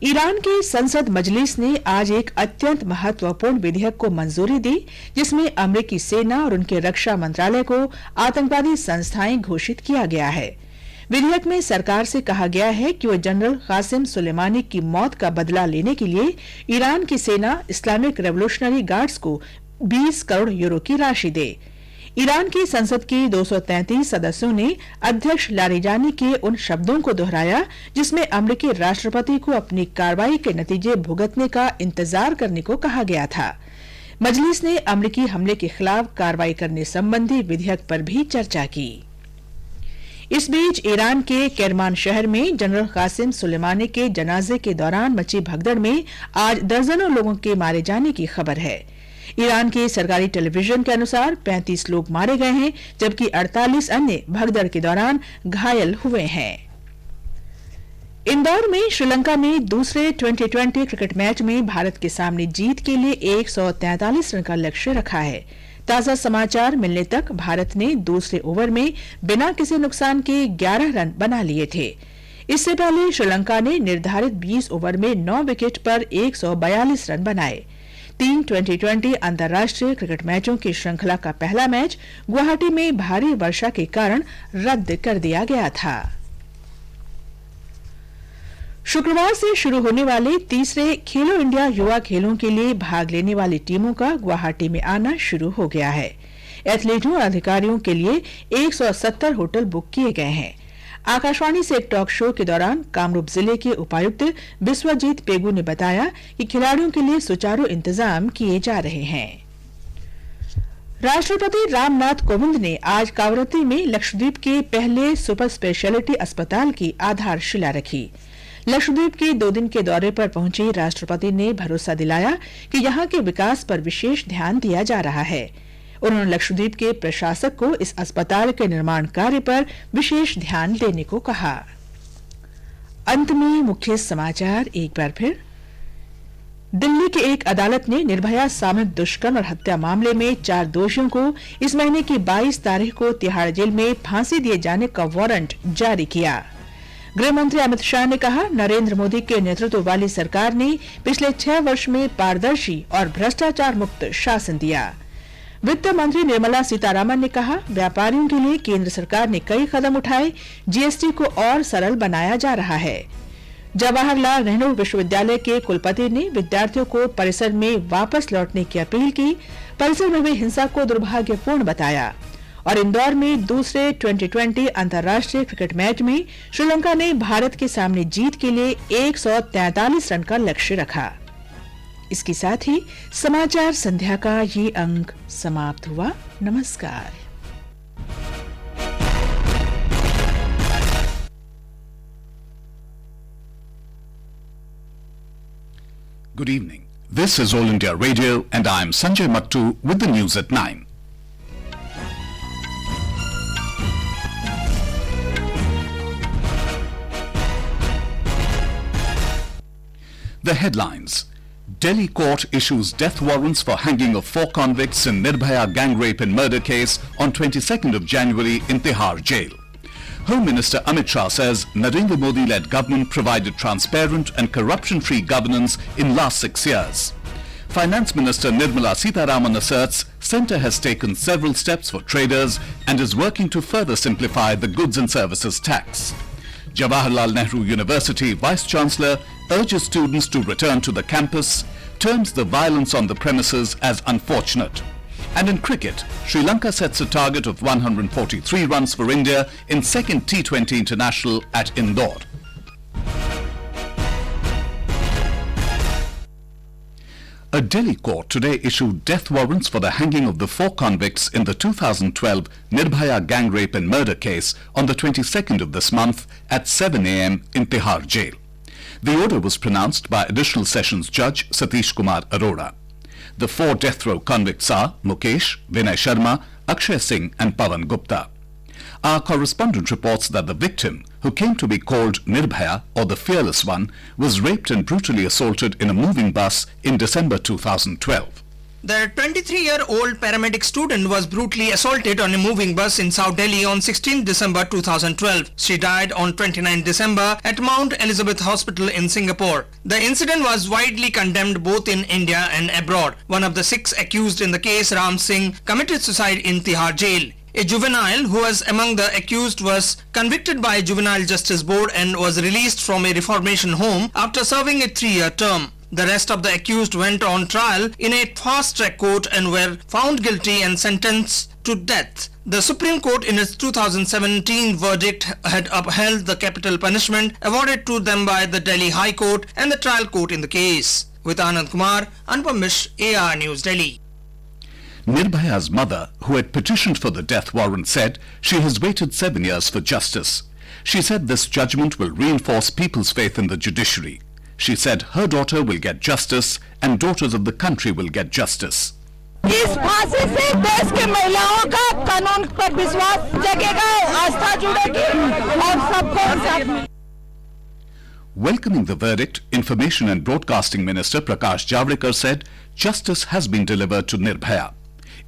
ईरान की संसद मजलिस ने आज एक अत्यंत महत्वपूर्ण विधेयक को मंजूरी दी, जिसमें अमेरिकी सेना और उनके रक्षा मंत्रालय को आतंकवादी संस्थाएं घोषित किया गया है। विधेयक में सरकार से कहा गया है कि वह जनरल कासिम सुलेमानी की मौत का बदला लेने के लिए ईरान की सेना इस्लामिक रेवोल्यूशनरी गार्ड्स को 20 करोड़ यूरो की राशि दे। ईरान की संसद के 233 सदस्यों ने अध्यक्ष लारिजानी के उन शब्दों को दोहराया जिसमें अमेरिकी राष्ट्रपति को अपनी कार्रवाई के नतीजे भुगतने का इंतजार करने को कहा गया था। मजलिस ने अमेरिकी हमले के खिलाफ कार्रवाई करने संबंधी विधेयक पर भी चर्चा की। इस बीच ईरान के केरमान शहर में जनरल कासिम सुलेमानी के जनाजे के दौरान मची भगदड़ में आज दर्जनों लोगों के मारे जाने की खबर है। ईरान के सरकारी टेलीविजन के अनुसार 35 लोग मारे गए हैं, जबकि 48 अन्य भगदड़ के दौरान घायल हुए हैं। इंदौर में श्रीलंका ने दूसरे 2020 क्रिकेट मैच में भारत के सामने जीत के लिए 143 रन का लक्ष्य रखा है। ताजा समाचार मिलने तक भारत ने दूसरे ओवर में बिना किसी नुकसान के 11 रन बना लिए थे। इससे पहले श्रीलंका ने निर्धारित 20 ओवर में 9 विकेट पर 142 रन बनाए। 3 2020 अंतर्राष्ट्रीय क्रिकेट मैचों की श्रृंखला का पहला मैच गुवाहाटी में भारी वर्षा के कारण रद्द कर दिया गया था। शुक्रवार से शुरू होने वाले तीसरे खेलो इंडिया युवा खेलों के लिए भाग लेने वाली टीमों का गुवाहाटी में आना शुरू हो गया है। एथलीटों और अधिकारियों के लिए 170 होटल बुक किए गए हैं। आकाशवाणी से एक टॉक शो के दौरान कामरूप जिले के उपायुक्त बिस्वजीत पेगू ने बताया कि खिलाड़ियों के लिए सुचारू इंतजाम किए जा रहे हैं। राष्ट्रपति रामनाथ कोविंद ने आज कावरत्ती में लक्षद्वीप के पहले सुपर स्पेशलिटी अस्पताल की आधारशिला रखी। लक्षद्वीप के 2 दिन के दौरे पर पहुंचे राष्ट्रपति ने भरोसा दिलाया कि यहां के विकास पर विशेष ध्यान दिया जा रहा है। उन्होंने लक्षद्वीप के प्रशासक को इस अस्पताल के निर्माण कार्य पर विशेष ध्यान देने को कहा। अंत में मुख्य समाचार एक बार फिर। दिल्ली की एक अदालत ने निर्भया सामूहिक दुष्कर्म और हत्या मामले में 4 दोषियों को इस महीने की 22 तारीख को तिहाड़ जेल में फांसी दिए जाने का वारंट जारी किया। गृह मंत्री अमित शाह ने कहा, नरेंद्र मोदी के नेतृत्व वाली सरकार ने पिछले 6 वर्ष में पारदर्शी और भ्रष्टाचार मुक्त शासन दिया। वित्त मंत्री निर्मला सीतारामन ने कहा, व्यापारियों के लिए केंद्र सरकार ने कई कदम उठाए, जीएसटी को और सरल बनाया जा रहा है। जवाहरलाल नेहरू विश्वविद्यालय के कुलपति ने विद्यार्थियों को परिसर में वापस लौटने की अपील की। परिसर में हुई हिंसा को दुर्भाग्यपूर्ण बताया। और इंदौर में दूसरे 2020 अंतर्राष्ट्रीय क्रिकेट मैच में श्रीलंका ने भारत के सामने जीत के लिए 143 रन का लक्ष्य रखा। इसके साथ ही समाचार संध्या का ये अंक समाप्त हुआ। नमस्कार। Good evening. This is All India Radio and I am Sanjay Mattu with the news at 9. The headlines. Delhi court issues death warrants for hanging of 4 convicts in Nirbhaya gang rape and murder case on 22nd of January in Tihar jail. Home Minister Amit Shah says Narendra Modi-led government provided transparent and corruption-free governance in last 6 years. Finance Minister Nirmala Sitharaman asserts centre has taken several steps for traders and is working to further simplify the goods and services tax. Jawaharlal Nehru University Vice-Chancellor urges students to return to the campus, terms the violence on the premises as unfortunate. And in cricket, Sri Lanka sets a target of 143 runs for India in second T20 international at Indore. A Delhi court today issued death warrants for the hanging of the 4 convicts in the 2012 Nirbhaya gang rape and murder case on the 22nd of this month at 7 a.m. in Tihar jail. The order was pronounced by Additional Sessions Judge Satish Kumar Arora. The 4 death row convicts are Mukesh, Vinay Sharma, Akshay Singh and Pawan Gupta. Our correspondent reports that the victim, who came to be called Nirbhaya or the Fearless One, was raped and brutally assaulted in a moving bus in December 2012. The 23-year-old paramedic student was brutally assaulted on a moving bus in South Delhi on 16 December 2012. She died on 29 December at Mount Elizabeth Hospital in Singapore. The incident was widely condemned both in India and abroad. One of the 6 accused in the case, Ram Singh, committed suicide in Tihar jail. A juvenile who was among the accused was convicted by Juvenile Justice Board and was released from a reformation home after serving a 3-year term. The rest of the accused went on trial in a fast-track court and were found guilty and sentenced to death. The Supreme Court in its 2017 verdict had upheld the capital punishment awarded to them by the Delhi High Court and the trial court in the case. With Anand Kumar, Anupam Mish, AR News, Delhi. Nirbhaya's mother, who had petitioned for the death warrant, said she has waited 7 years for justice. She said this judgment will reinforce people's faith in the judiciary. She said her daughter will get justice and daughters of the country will get justice. इस फांसी से देश के महिलाओं का कानून पर विश्वास जगेगा, आस्था जुड़ेगी और सबको साथ में. Welcoming the verdict, Information and Broadcasting Minister Prakash Javadekar said justice has been delivered to Nirbhaya.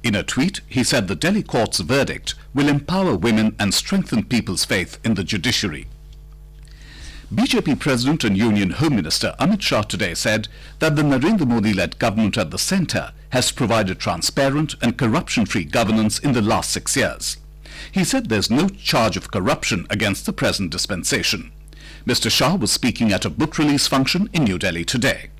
In a tweet, he said the Delhi court's verdict will empower women and strengthen people's faith in the judiciary. BJP President and Union Home Minister Amit Shah today said that the Narendra Modi-led government at the centre has provided transparent and corruption-free governance in the last 6 years. He said there's no charge of corruption against the present dispensation. Mr. Shah was speaking at a book release function in New Delhi today.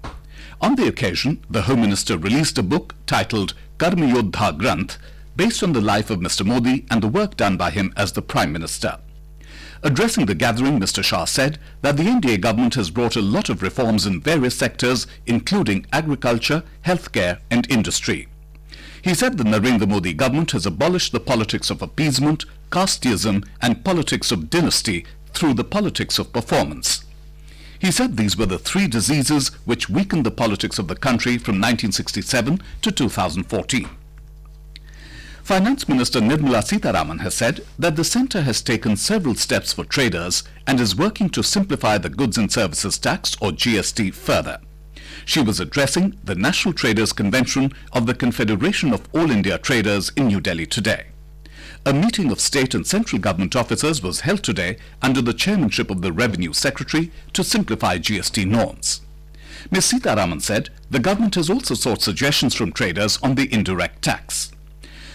On the occasion, the Home Minister released a book titled Karma Yodha Granth, based on the life of Mr. Modi and the work done by him as the Prime Minister. Addressing the gathering, Mr. Shah said that the NDA government has brought a lot of reforms in various sectors, including agriculture, healthcare and industry. He said the Narendra Modi government has abolished the politics of appeasement, casteism and politics of dynasty through the politics of performance. He said these were the 3 diseases which weakened the politics of the country from 1967 to 2014. Finance Minister Nirmala Sitharaman has said that the centre has taken several steps for traders and is working to simplify the Goods and Services Tax or GST further. She was addressing the National Traders Convention of the Confederation of All India Traders in New Delhi today. A meeting of state and central government officers was held today under the chairmanship of the Revenue Secretary to simplify GST norms. Ms. Sitharaman said the government has also sought suggestions from traders on the indirect tax.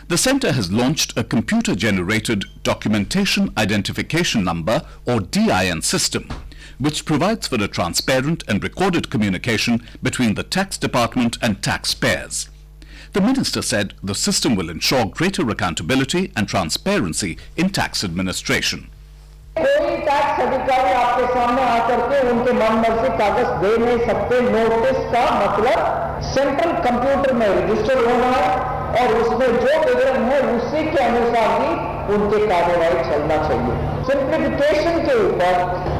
The centre has launched a computer-generated Documentation Identification Number or DIN system, which provides for a transparent and recorded communication between the tax department and taxpayers. The minister said the system will ensure greater accountability and transparency in tax administration. कोई tax अधिकारी आपके सामने आकर के उनके मन मर्जी कागज दे नहीं सकते. नोटिस का मतलब सेंट्रल कंप्यूटर में रजिस्टर होना है और उसमें जो विवरण है उसी के अनुसार ही उनके कार्यवाही चलना चाहिए. सिंप्लीफिकेशन के ऊपर,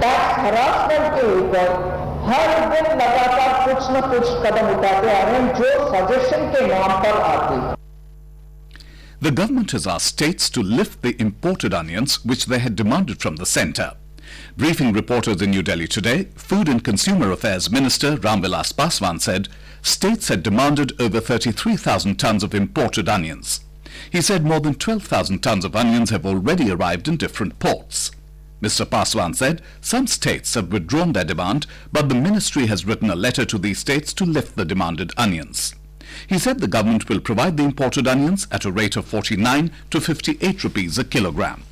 टैक्स हरासमेंट के ऊपर हर दिन लगातार कुछ न कुछ कदम उठाते आ रहे हैं जो सजेशन के नाम पर आते हैं. The government has asked states to lift the imported onions which they had demanded from the centre. Briefing reporters in New Delhi today, Food and Consumer Affairs Minister Ramvilas Paswan said states had demanded over 33,000 tons of imported onions. He said more than 12,000 tons of onions have already arrived in different ports. Mr. Paswan said some states have withdrawn their demand, but the ministry has written a letter to these states to lift the demanded onions. He said the government will provide the imported onions at a rate of 49 to 58 rupees a kilogram.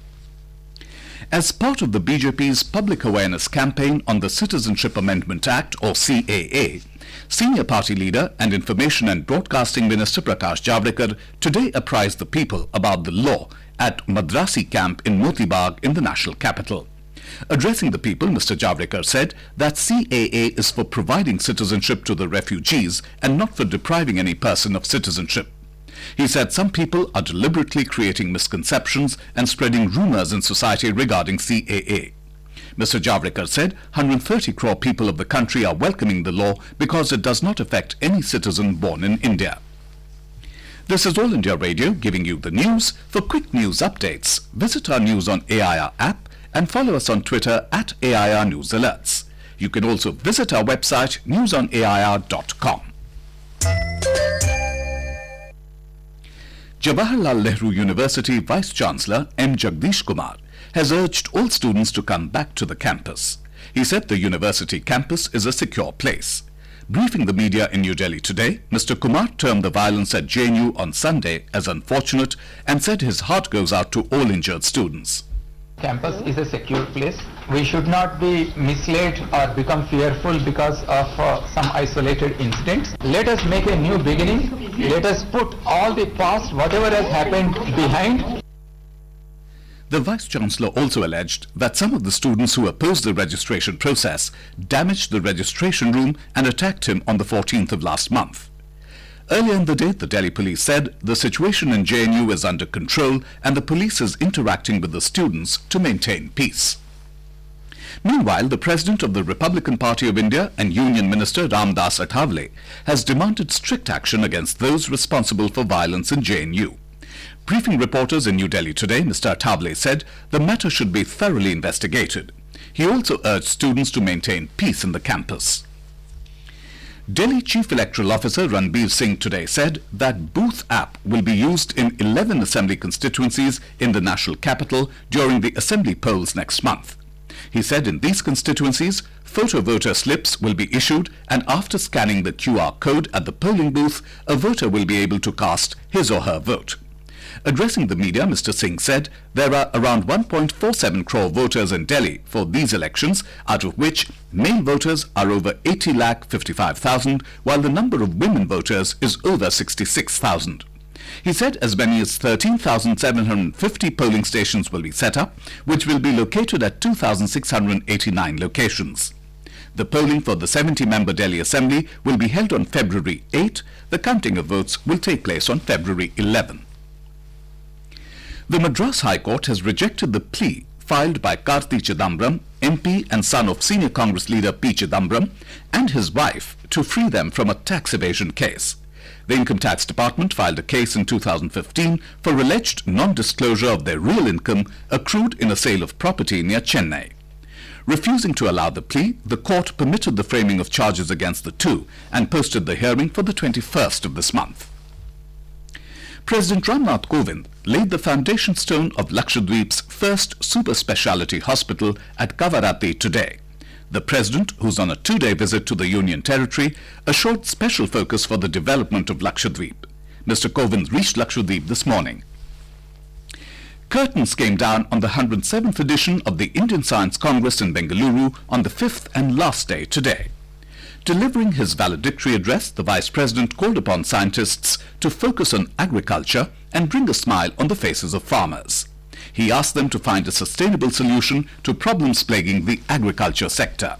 As part of the BJP's public awareness campaign on the Citizenship Amendment Act or CAA, Senior Party Leader and Information and Broadcasting Minister Prakash Javadekar today apprised the people about the law at Madrasi camp in Moti Bagh in the national capital. Addressing the people, Mr. Javadekar said that CAA is for providing citizenship to the refugees and not for depriving any person of citizenship. He said some people are deliberately creating misconceptions and spreading rumors in society regarding CAA. Mr. Javadekar said 130 crore people of the country are welcoming the law because it does not affect any citizen born in India. This is All India Radio giving you the news. For quick news updates, visit our News on AIR app and follow us on Twitter at AIR News Alerts. You can also visit our website newsonair.com. Jawaharlal Nehru University Vice-Chancellor M. Jagdish Kumar has urged all students to come back to the campus. He said the university campus is a secure place. Briefing the media in New Delhi today, Mr. Kumar termed the violence at JNU on Sunday as unfortunate and said his heart goes out to all injured students. Campus is a secure place. We should not be misled or become fearful because of some isolated incidents. Let us make a new beginning. Let us put all the past, whatever has happened, behind. The Vice-Chancellor also alleged that some of the students who opposed the registration process damaged the registration room and attacked him on the 14th of last month. Earlier in the day, the Delhi police said the situation in JNU is under control and the police is interacting with the students to maintain peace. Meanwhile, the President of the Republican Party of India and Union Minister Ramdas Athawale has demanded strict action against those responsible for violence in JNU. Briefing reporters in New Delhi today, Mr. Athawale said the matter should be thoroughly investigated. He also urged students to maintain peace in the campus. Delhi Chief Electoral Officer Ranbir Singh today said that Booth app will be used in 11 assembly constituencies in the national capital during the assembly polls next month. He said in these constituencies, photo voter slips will be issued and after scanning the QR code at the polling booth, a voter will be able to cast his or her vote. Addressing the media, Mr. Singh said there are around 1.47 crore voters in Delhi for these elections, out of which male voters are over 80,55,000, while the number of women voters is over 66,000. He said as many as 13,750 polling stations will be set up, which will be located at 2,689 locations. The polling for the 70-member Delhi Assembly will be held on February 8. The counting of votes will take place on February 11. The Madras High Court has rejected the plea filed by Karti Chidambaram, MP and son of senior Congress leader P. Chidambaram, and his wife to free them from a tax evasion case. The Income Tax Department filed a case in 2015 for alleged non-disclosure of their real income accrued in a sale of property near Chennai. Refusing to allow the plea, the court permitted the framing of charges against the two and posted the hearing for the 21st of this month. President Ramnath Kovind laid the foundation stone of Lakshadweep's first super speciality hospital at Kavaratti today. The President, who's on a 2-day visit to the Union Territory, assured special focus for the development of Lakshadweep. Mr. Kovind reached Lakshadweep this morning. Curtains came down on the 107th edition of the Indian Science Congress in Bengaluru on the 5th and last day today. Delivering his valedictory address, the Vice President called upon scientists to focus on agriculture and bring a smile on the faces of farmers. He asked them to find a sustainable solution to problems plaguing the agriculture sector.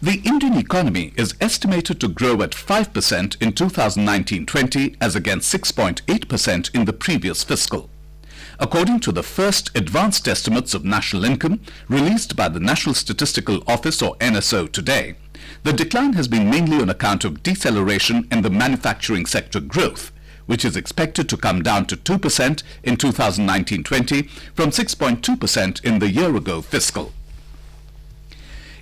The Indian economy is estimated to grow at 5% in 2019-20 as against 6.8% in the previous fiscal. According to the first advanced estimates of national income released by the National Statistical Office or NSO today, the decline has been mainly on account of deceleration in the manufacturing sector growth, which is expected to come down to 2% in 2019-20 from 6.2% in the year-ago fiscal.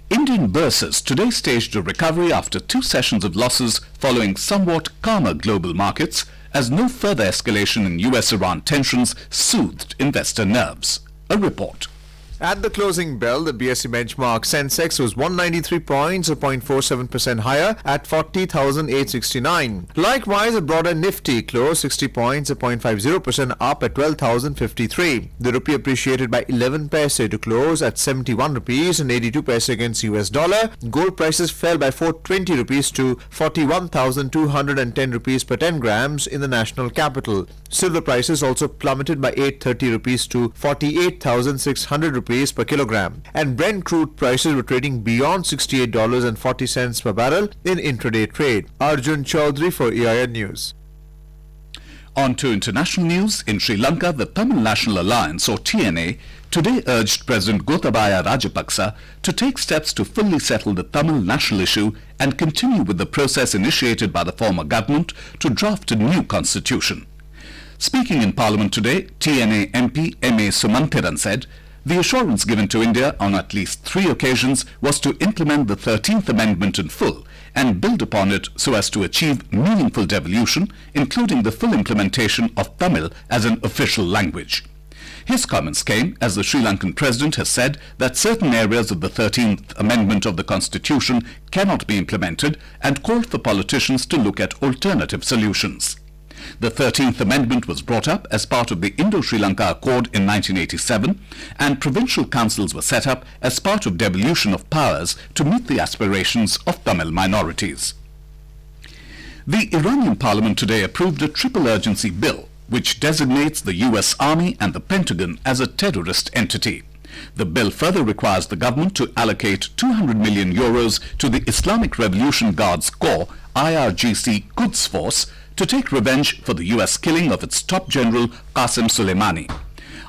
Indian bourses today staged a recovery after 2 sessions of losses following somewhat calmer global markets as no further escalation in US-Iran tensions soothed investor nerves. A report. At the closing bell, the BSE benchmark Sensex was 193 points, or 0.47% higher at 40,869. Likewise, the broader Nifty closed 60 points, or 0.50% up at 12,053. The rupee appreciated by 11 paise to close at 71 rupees and 82 paise against US dollar. Gold prices fell by 420 rupees to 41,210 rupees per 10 grams in the national capital. Silver prices also plummeted by 830 rupees to 48,600 rupees per kilogram, and Brent crude prices were trading beyond $68.40 per barrel in intraday trade. Arjun Chaudhary for EIN News. On to international news. In Sri Lanka, the Tamil National Alliance or TNA today urged President Gotabaya Rajapaksa to take steps to fully settle the Tamil national issue and continue with the process initiated by the former government to draft a new constitution. Speaking in Parliament today, TNA MP M.A. Sumantiran said the assurance given to India on at least 3 occasions was to implement the 13th Amendment in full and build upon it so as to achieve meaningful devolution, including the full implementation of Tamil as an official language. His comments came as the Sri Lankan president has said that certain areas of the 13th Amendment of the Constitution cannot be implemented and called for politicians to look at alternative solutions. The 13th Amendment was brought up as part of the Indo-Sri Lanka Accord in 1987, and provincial councils were set up as part of devolution of powers to meet the aspirations of Tamil minorities. The Iranian parliament today approved a triple urgency bill which designates the US Army and the Pentagon as a terrorist entity. The bill further requires the government to allocate 200 million euros to the Islamic Revolution Guards Corps IRGC Quds Force to take revenge for the US killing of its top general Qasem Soleimani.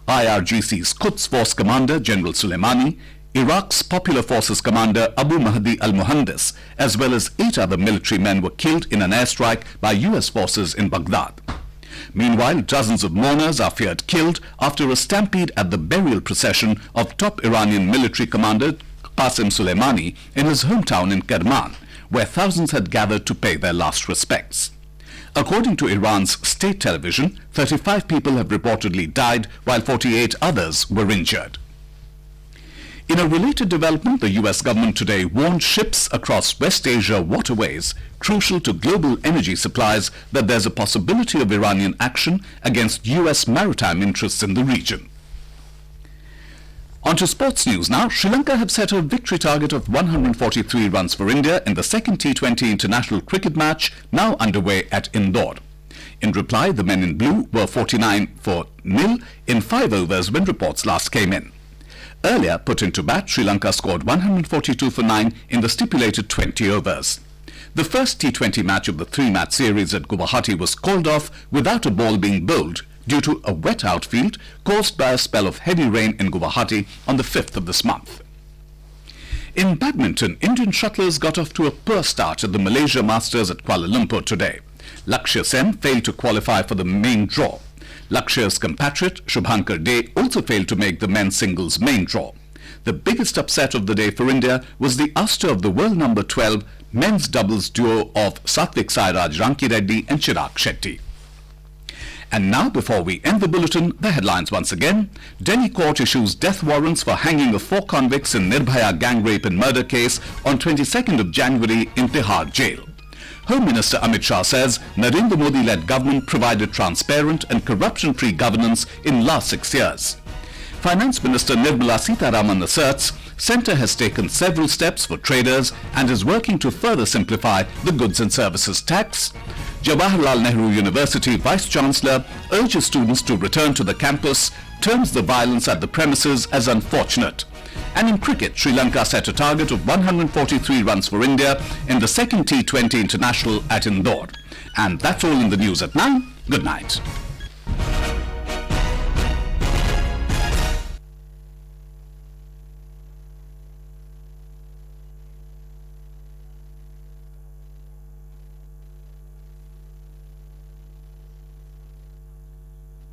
IRGC's Quds Force commander General Soleimani, Iraq's Popular Forces commander Abu Mahdi al-Muhandis, as well as 8 other military men were killed in an airstrike by US forces in Baghdad. Meanwhile, dozens of mourners are feared killed after a stampede at the burial procession of top Iranian military commander Qasem Soleimani in his hometown in Kerman, where thousands had gathered to pay their last respects. According to Iran's state television, 35 people have reportedly died while 48 others were injured. In a related development, the US government today warned ships across West Asia waterways crucial to global energy supplies that there's a possibility of Iranian action against US maritime interests in the region. On to sports news now. Sri Lanka have set a victory target of 143 runs for India in the second T20 international cricket match now underway at Indore. In reply, the men in blue were 49-0 in 5 overs when reports last came in. Earlier put into bat, Sri Lanka scored 142-9 in the stipulated 20 overs. The first T20 match of the 3-match series at Guwahati was called off without a ball being bowled due to a wet outfield caused by a spell of heavy rain in Guwahati on the 5th of this month. In badminton, Indian shuttlers got off to a poor start at the Malaysia Masters at Kuala Lumpur today. Lakshya Sen failed to qualify for the main draw. Lakshya's compatriot Shubhankar Dey also failed to make the men's singles main draw. The biggest upset of the day for India was the ouster of the world number 12 men's doubles duo of Satvik Sairaj Rankireddy and Chirag Shetty. And now, before we end the bulletin, the headlines once again. Delhi court issues death warrants for hanging of 4 convicts in Nirbhaya gang rape and murder case on 22nd of January in Tihar jail. Home Minister Amit Shah says Narendra Modi-led government provided transparent and corruption-free governance in last 6 years. Finance Minister Nirmala Sitharaman asserts Centre has taken several steps for traders and is working to further simplify the goods and services tax. Jawaharlal Nehru University Vice-Chancellor urges students to return to the campus, terms the violence at the premises as unfortunate. And in cricket, Sri Lanka set a target of 143 runs for India in the second T20 International at Indore. And that's all in the news at 9. Good night.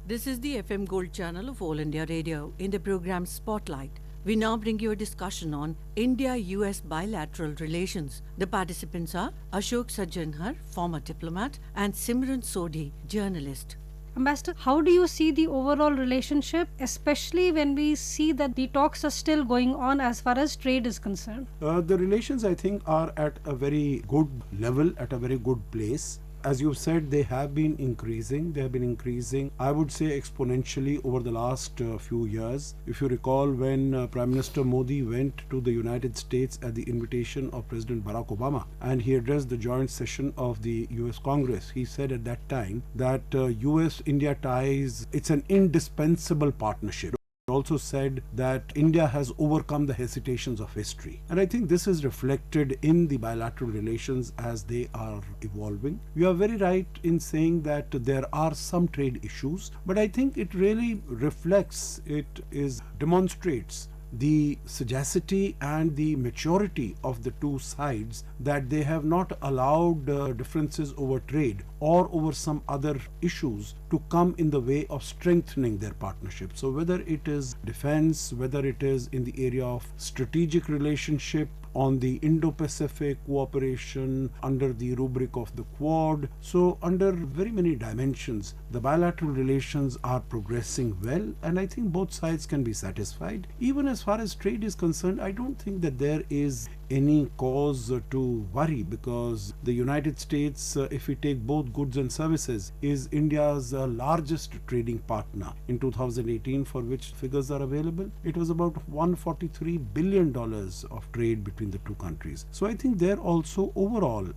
This is the FM Gold channel of All India Radio. In the program Spotlight, we now bring you a discussion on India-US bilateral relations. The participants are Ashok Sajjanhar, former diplomat, and Simran Sodhi, journalist. Ambassador, how do you see the overall relationship, especially when we see that the talks are still going on as far as trade is concerned? The relations, I think, are at a very good level, at a very good place. As you said, they have been increasing. They have been increasing, I would say, exponentially over the last few years. If you recall, when Prime Minister Modi went to the United States at the invitation of President Barack Obama, and he addressed the joint session of the US Congress, he said at that time that US-India ties, it's an indispensable partnership. Also said that India has overcome the hesitations of history. And I think this is reflected in the bilateral relations as they are evolving. You are very right in saying that there are some trade issues, but I think it really reflects, demonstrates the sagacity and the maturity of the two sides, that they have not allowed differences over trade or over some other issues to come in the way of strengthening their partnership. So whether it is defense, whether it is in the area of strategic relationship, on the Indo-Pacific cooperation under the rubric of the Quad. So under very many dimensions, the bilateral relations are progressing well, and I think both sides can be satisfied. Even as far as trade is concerned, I don't think that there is any cause to worry, because the United States, if we take both goods and services, is India's largest trading partner. In 2018, for which figures are available, it was about $143 billion of trade between the two countries. So I think there also overall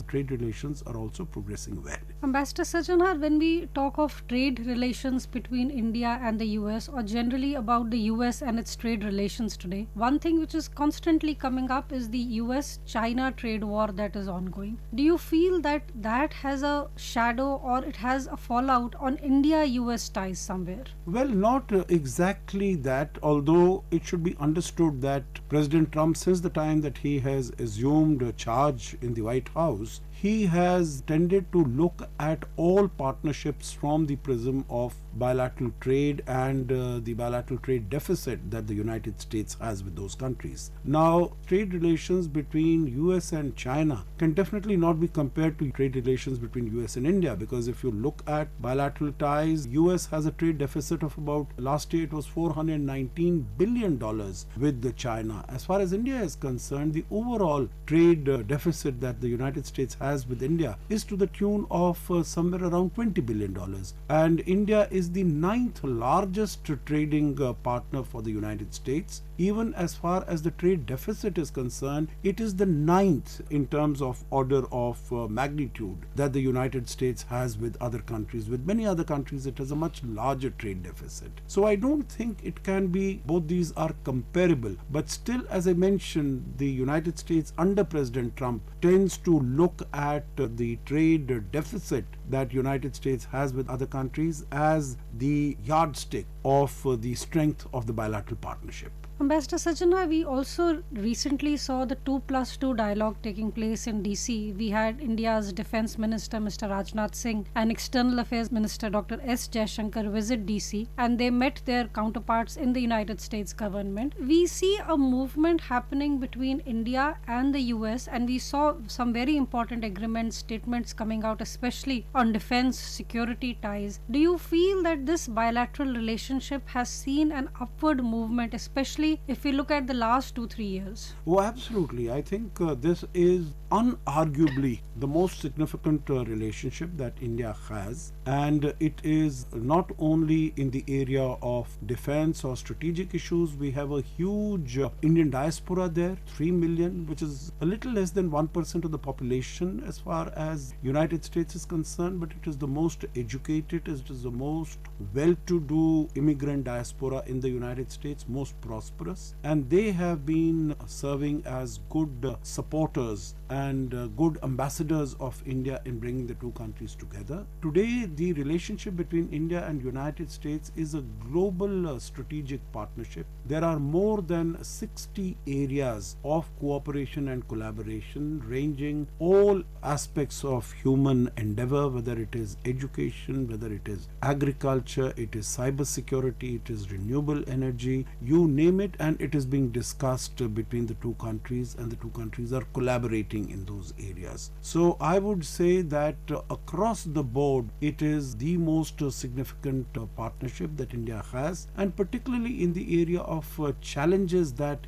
trade relations are also progressing well. Ambassador Sajjanhar, when we talk of trade relations between India and the US, or generally about the US and its trade relations today, one thing which is constantly coming up is the US-China trade war that is ongoing. Do you feel that that has a shadow or it has a fallout on India-US ties somewhere? Well, not exactly that, although it should be understood that President Trump, since the time that he has assumed charge in the White House, he has tended to look at all partnerships from the prism of bilateral trade and the bilateral trade deficit that the United States has with those countries. Now, trade relations between US and China can definitely not be compared to trade relations between US and India, because if you look at bilateral ties, US has a trade deficit of about, last year it was $419 billion with China. As far as India is concerned, the overall trade deficit that the United States has with India is to the tune of somewhere around $20 billion. And India is the 9th largest trading partner for the United States. Even as far as the trade deficit is concerned, it is the 9th in terms of order of magnitude that the United States has with other countries. With many other countries, it has a much larger trade deficit. So I don't think it can be, both these are comparable. But still, as I mentioned, the United States under President Trump tends to look at the trade deficit that United States has with other countries as the yardstick of the strength of the bilateral partnership. Ambassador Sajjanhar, we also recently saw the 2+2 dialogue taking place in DC. We had India's Defence Minister Mr. Rajnath Singh and External Affairs Minister Dr. S. Jaishankar visit DC, and they met their counterparts in the United States government. We see a movement happening between India and the US, and we saw some very important agreements, statements coming out, especially on defence, security ties. Do you feel that this bilateral relationship has seen an upward movement, especially if we look at the last 2-3 years? Oh, absolutely. I think this is unarguably the most significant relationship that India has, and it is not only in the area of defense or strategic issues. We have a huge Indian diaspora there, 3 million, which is a little less than 1% of the population as far as United States is concerned, but it is the most educated, it is the most well-to-do immigrant diaspora in the United States, most prosperous, and they have been serving as good supporters and good ambassadors of India in bringing the two countries together. Today, the relationship between India and United States is a global strategic partnership. There are more than 60 areas of cooperation and collaboration, ranging all aspects of human endeavor, whether it is education, whether it is agriculture, it is cyber security, it is renewable energy, you name it, and it is being discussed between the two countries, and the two countries are collaborating in those areas. So I would say that across the board, it is the most significant partnership that India has, and particularly in the area of challenges that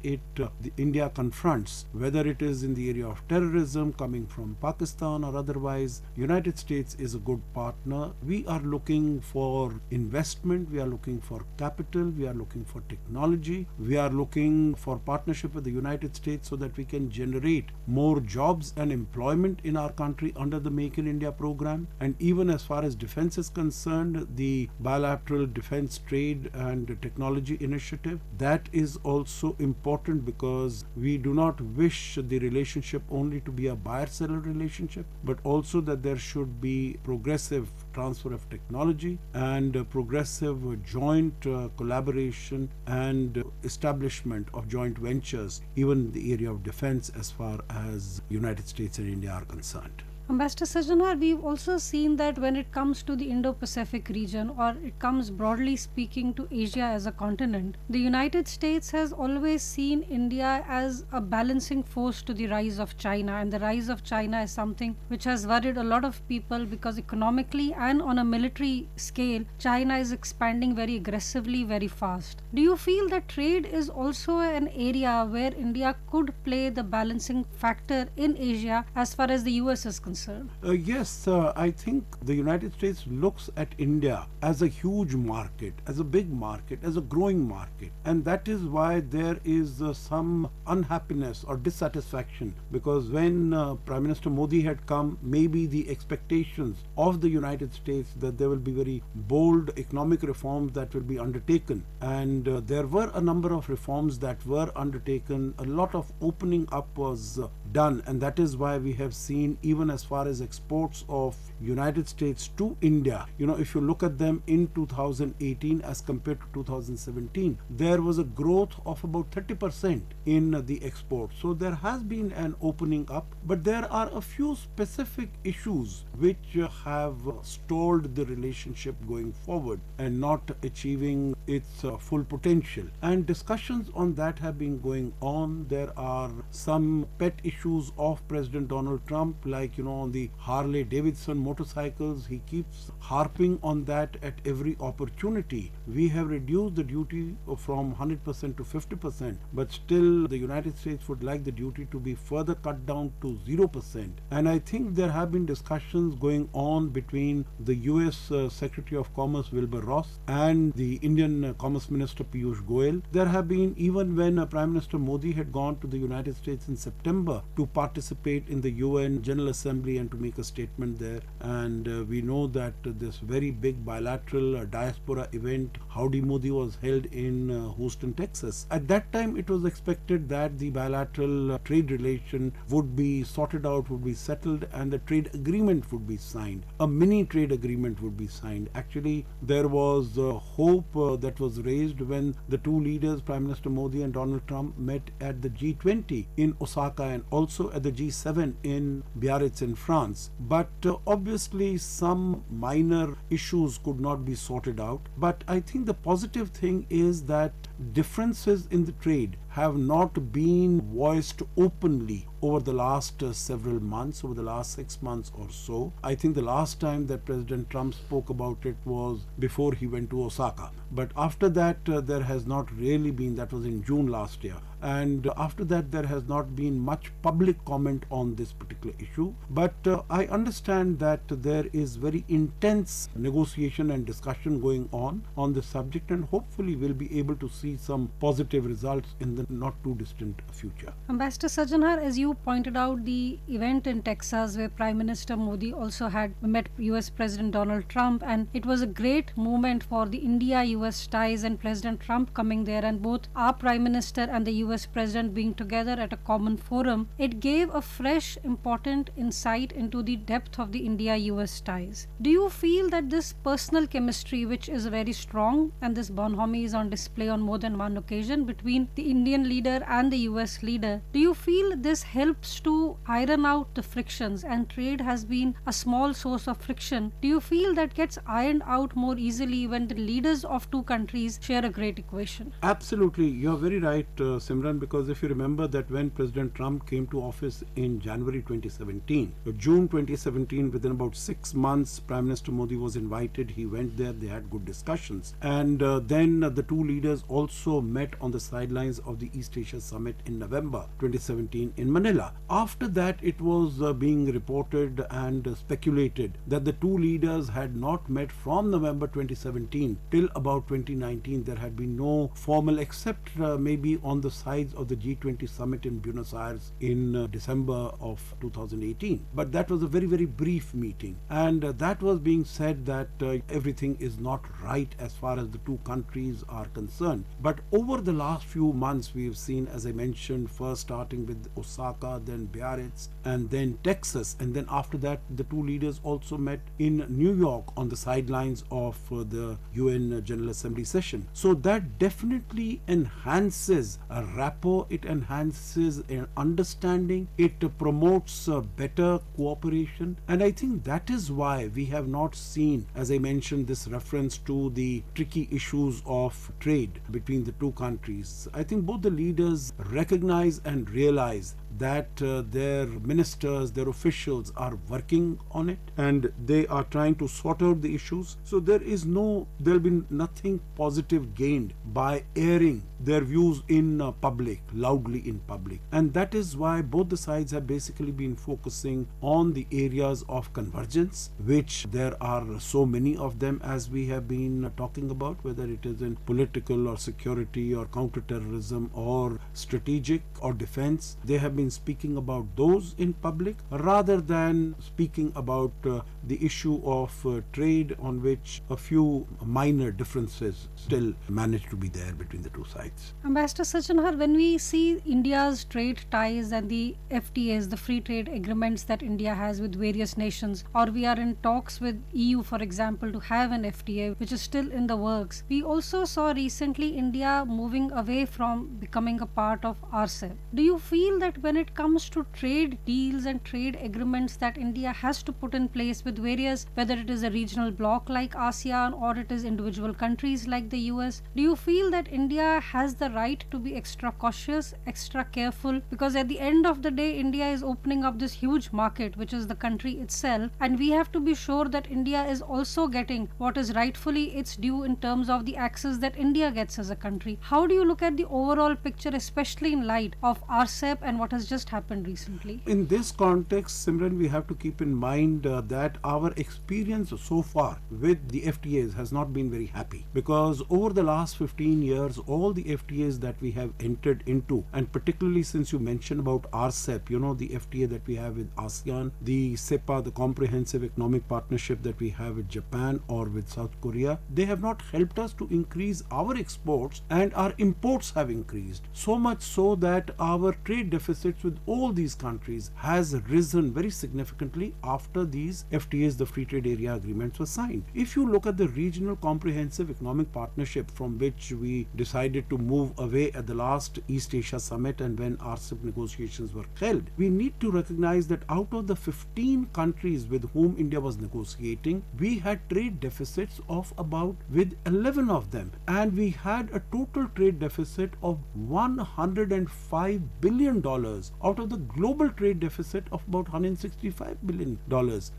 India confronts, whether it is in the area of terrorism coming from Pakistan or otherwise. United States is a good partner. We are looking for investment, we are looking for capital, we are looking for technology, we are looking for partnership with the United States so that we can generate more jobs and employment in our country under the Make in India program. And even as far as defense is concerned, the bilateral defense trade and technology initiative, that is also important, because we do not wish the relationship only to be a buyer-seller relationship, but also that there should be progressive transfer of technology and progressive joint collaboration and establishment of joint ventures, even in the area of defense as far as United States and India are concerned. Ambassador Sajjanhar, we've also seen that when it comes to the Indo-Pacific region, or it comes broadly speaking to Asia as a continent, the United States has always seen India as a balancing force to the rise of China, and the rise of China is something which has worried a lot of people, because economically and on a military scale, China is expanding very aggressively, very fast. Do you feel that trade is also an area where India could play the balancing factor in Asia as far as the US is concerned? Yes, I think the United States looks at India as a huge market, as a big market, as a growing market, and that is why there is some unhappiness or dissatisfaction, because when Prime Minister Modi had come, maybe the expectations of the United States that there will be very bold economic reforms that will be undertaken, and there were a number of reforms that were undertaken, a lot of opening up was done, and that is why we have seen, even as far as exports of United States to India, if you look at them in 2018 as compared to 2017, there was a growth of about 30% in the export. So there has been an opening up, but there are a few specific issues which have stalled the relationship going forward and not achieving its full potential. And discussions on that have been going on. There are some pet issues of President Donald Trump, like, on the Harley Davidson motorcycles. He keeps harping on that at every opportunity. We have reduced the duty from 100% to 50%, but still the United States would like the duty to be further cut down to 0%. And I think there have been discussions going on between the US Secretary of Commerce Wilbur Ross and the Indian Commerce Minister Piyush Goyal. There have been, even when Prime Minister Modi had gone to the United States in September to participate in the UN General Assembly and to make a statement there, and we know that this very big bilateral diaspora event, Howdy Modi, was held in Houston, Texas. At that time it was expected that the bilateral trade relation would be sorted out, would be settled, and the trade agreement would be signed. A mini trade agreement would be signed. Actually, there was hope that was raised when the two leaders, Prime Minister Modi and Donald Trump, met at the G20 in Osaka and also at the G7 in Biarritz in France. But obviously some minor issues could not be sorted out. But I think the positive thing is that differences in the trade have not been voiced openly over the last several months, over the last 6 months or so. I think the last time that President Trump spoke about it was before he went to Osaka. But after that, there has not really been, that was in June last year. And after that, there has not been much public comment on this particular issue. But I understand that there is very intense negotiation and discussion going on this subject, and hopefully we'll be able to see some positive results in the not too distant future. Ambassador Sajjanhar, as you pointed out, the event in Texas where Prime Minister Modi also had met US President Donald Trump, and it was a great moment for the India-US ties, and President Trump coming there and both our Prime Minister and the US President being together at a common forum. It gave a fresh, important insight into the depth of the India-US ties. Do you feel that this personal chemistry, which is very strong, and this bonhomie is on display on more than one occasion between the Indian leader and the US leader, do you feel this helps to iron out the frictions, and trade has been a small source of friction. Do you feel that gets ironed out more easily when the leaders of two countries share a great equation? Absolutely, you're very right, Simran, because if you remember that when President Trump came to office in January 2017, June 2017, within about 6 months, Prime Minister Modi was invited. He went there, they had good discussions, and then the two leaders also met on the sidelines of the East Asia Summit in November 2017 in Manila. After that, it was being reported and speculated that the two leaders had not met from November 2017 till about 2019. There had been no formal, except maybe on the sides of the G20 summit in Buenos Aires in December of 2018. But that was a very, very brief meeting, and that was being said that everything is not right as far as the two countries are concerned. But over the last few months, we have seen, as I mentioned, first starting with Osaka, then Biarritz, and then Texas, and then after that the two leaders also met in New York on the sidelines of the UN General Assembly session. So that definitely enhances a rapport, it enhances an understanding, it promotes better cooperation, and I think that is why we have not seen, as I mentioned, this reference to the tricky issues of trade between the two countries. I think both the leaders recognize and realize that their ministers, their officials are working on it, and they are trying to sort out the issues. So there'll be nothing positive gained by airing their views in public, loudly in public. And that is why both the sides have basically been focusing on the areas of convergence, which there are so many of them, as we have been talking about, whether it is in political or security or counterterrorism or strategic or defense. They have been speaking about those in public rather than speaking about the issue of trade, on which a few minor differences still manage to be there between the two sides. Ambassador Sajanhar, when we see India's trade ties and the FTAs, the free trade agreements that India has with various nations, or we are in talks with EU, for example, to have an FTA which is still in the works, we also saw recently India moving away from becoming a part of RCEP. Do you feel that when it comes to trade deals and trade agreements that India has to put in place with various, whether it is a regional bloc like ASEAN or it is individual countries like the US, do you feel that India has the right to be extra cautious, extra careful? Because at the end of the day, India is opening up this huge market, which is the country itself, and we have to be sure that India is also getting what is rightfully its due in terms of the access that India gets as a country. How do you look at the overall picture, especially in light of RCEP and what has just happened recently? In this context, Simran, we have to keep in mind that our experience so far with the FTAs has not been very happy, because over the last 15 years, all the FTAs that we have entered into, and particularly since you mentioned about RCEP, the FTA that we have with ASEAN, the CEPA, the Comprehensive Economic Partnership that we have with Japan or with South Korea, they have not helped us to increase our exports, and our imports have increased. So much so that our trade deficits with all these countries has risen very significantly after these FTAs, the Free Trade Area Agreements, were signed. If you look at the Regional Comprehensive Economic Partnership, from which we decided to move away at the last East Asia Summit and when RCEP negotiations were held, we need to recognize that out of the 15 countries with whom India was negotiating, we had trade deficits of about with 11 of them, and we had a total trade deficit of $105 billion out of the global trade deficit of about $165 billion,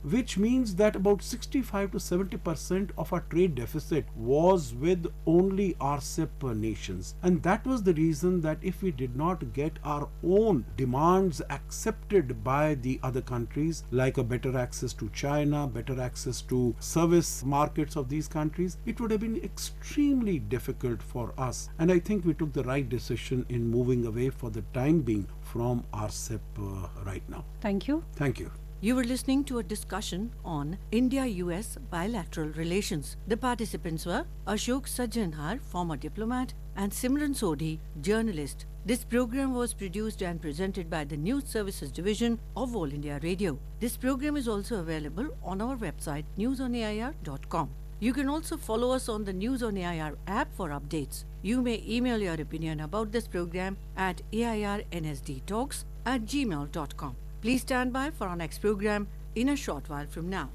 which means that about 65 to 70% of our trade deficit was with only RCEP nations. And that was the reason that if we did not get our own demands accepted by the other countries, like a better access to China, better access to service markets of these countries, it would have been extremely difficult for us. And I think we took the right decision in moving away for the time being from RCEP right now. Thank you. Thank you. You were listening to a discussion on India-US bilateral relations. The participants were Ashok Sajanhar, former diplomat, and Simran Sodhi, journalist. This program was produced and presented by the News Services Division of All India Radio. This program is also available on our website newsonair.com. You can also follow us on the News on AIR app for updates. You may email your opinion about this program at airnsdtalks@gmail.com. Please stand by for our next program in a short while from now.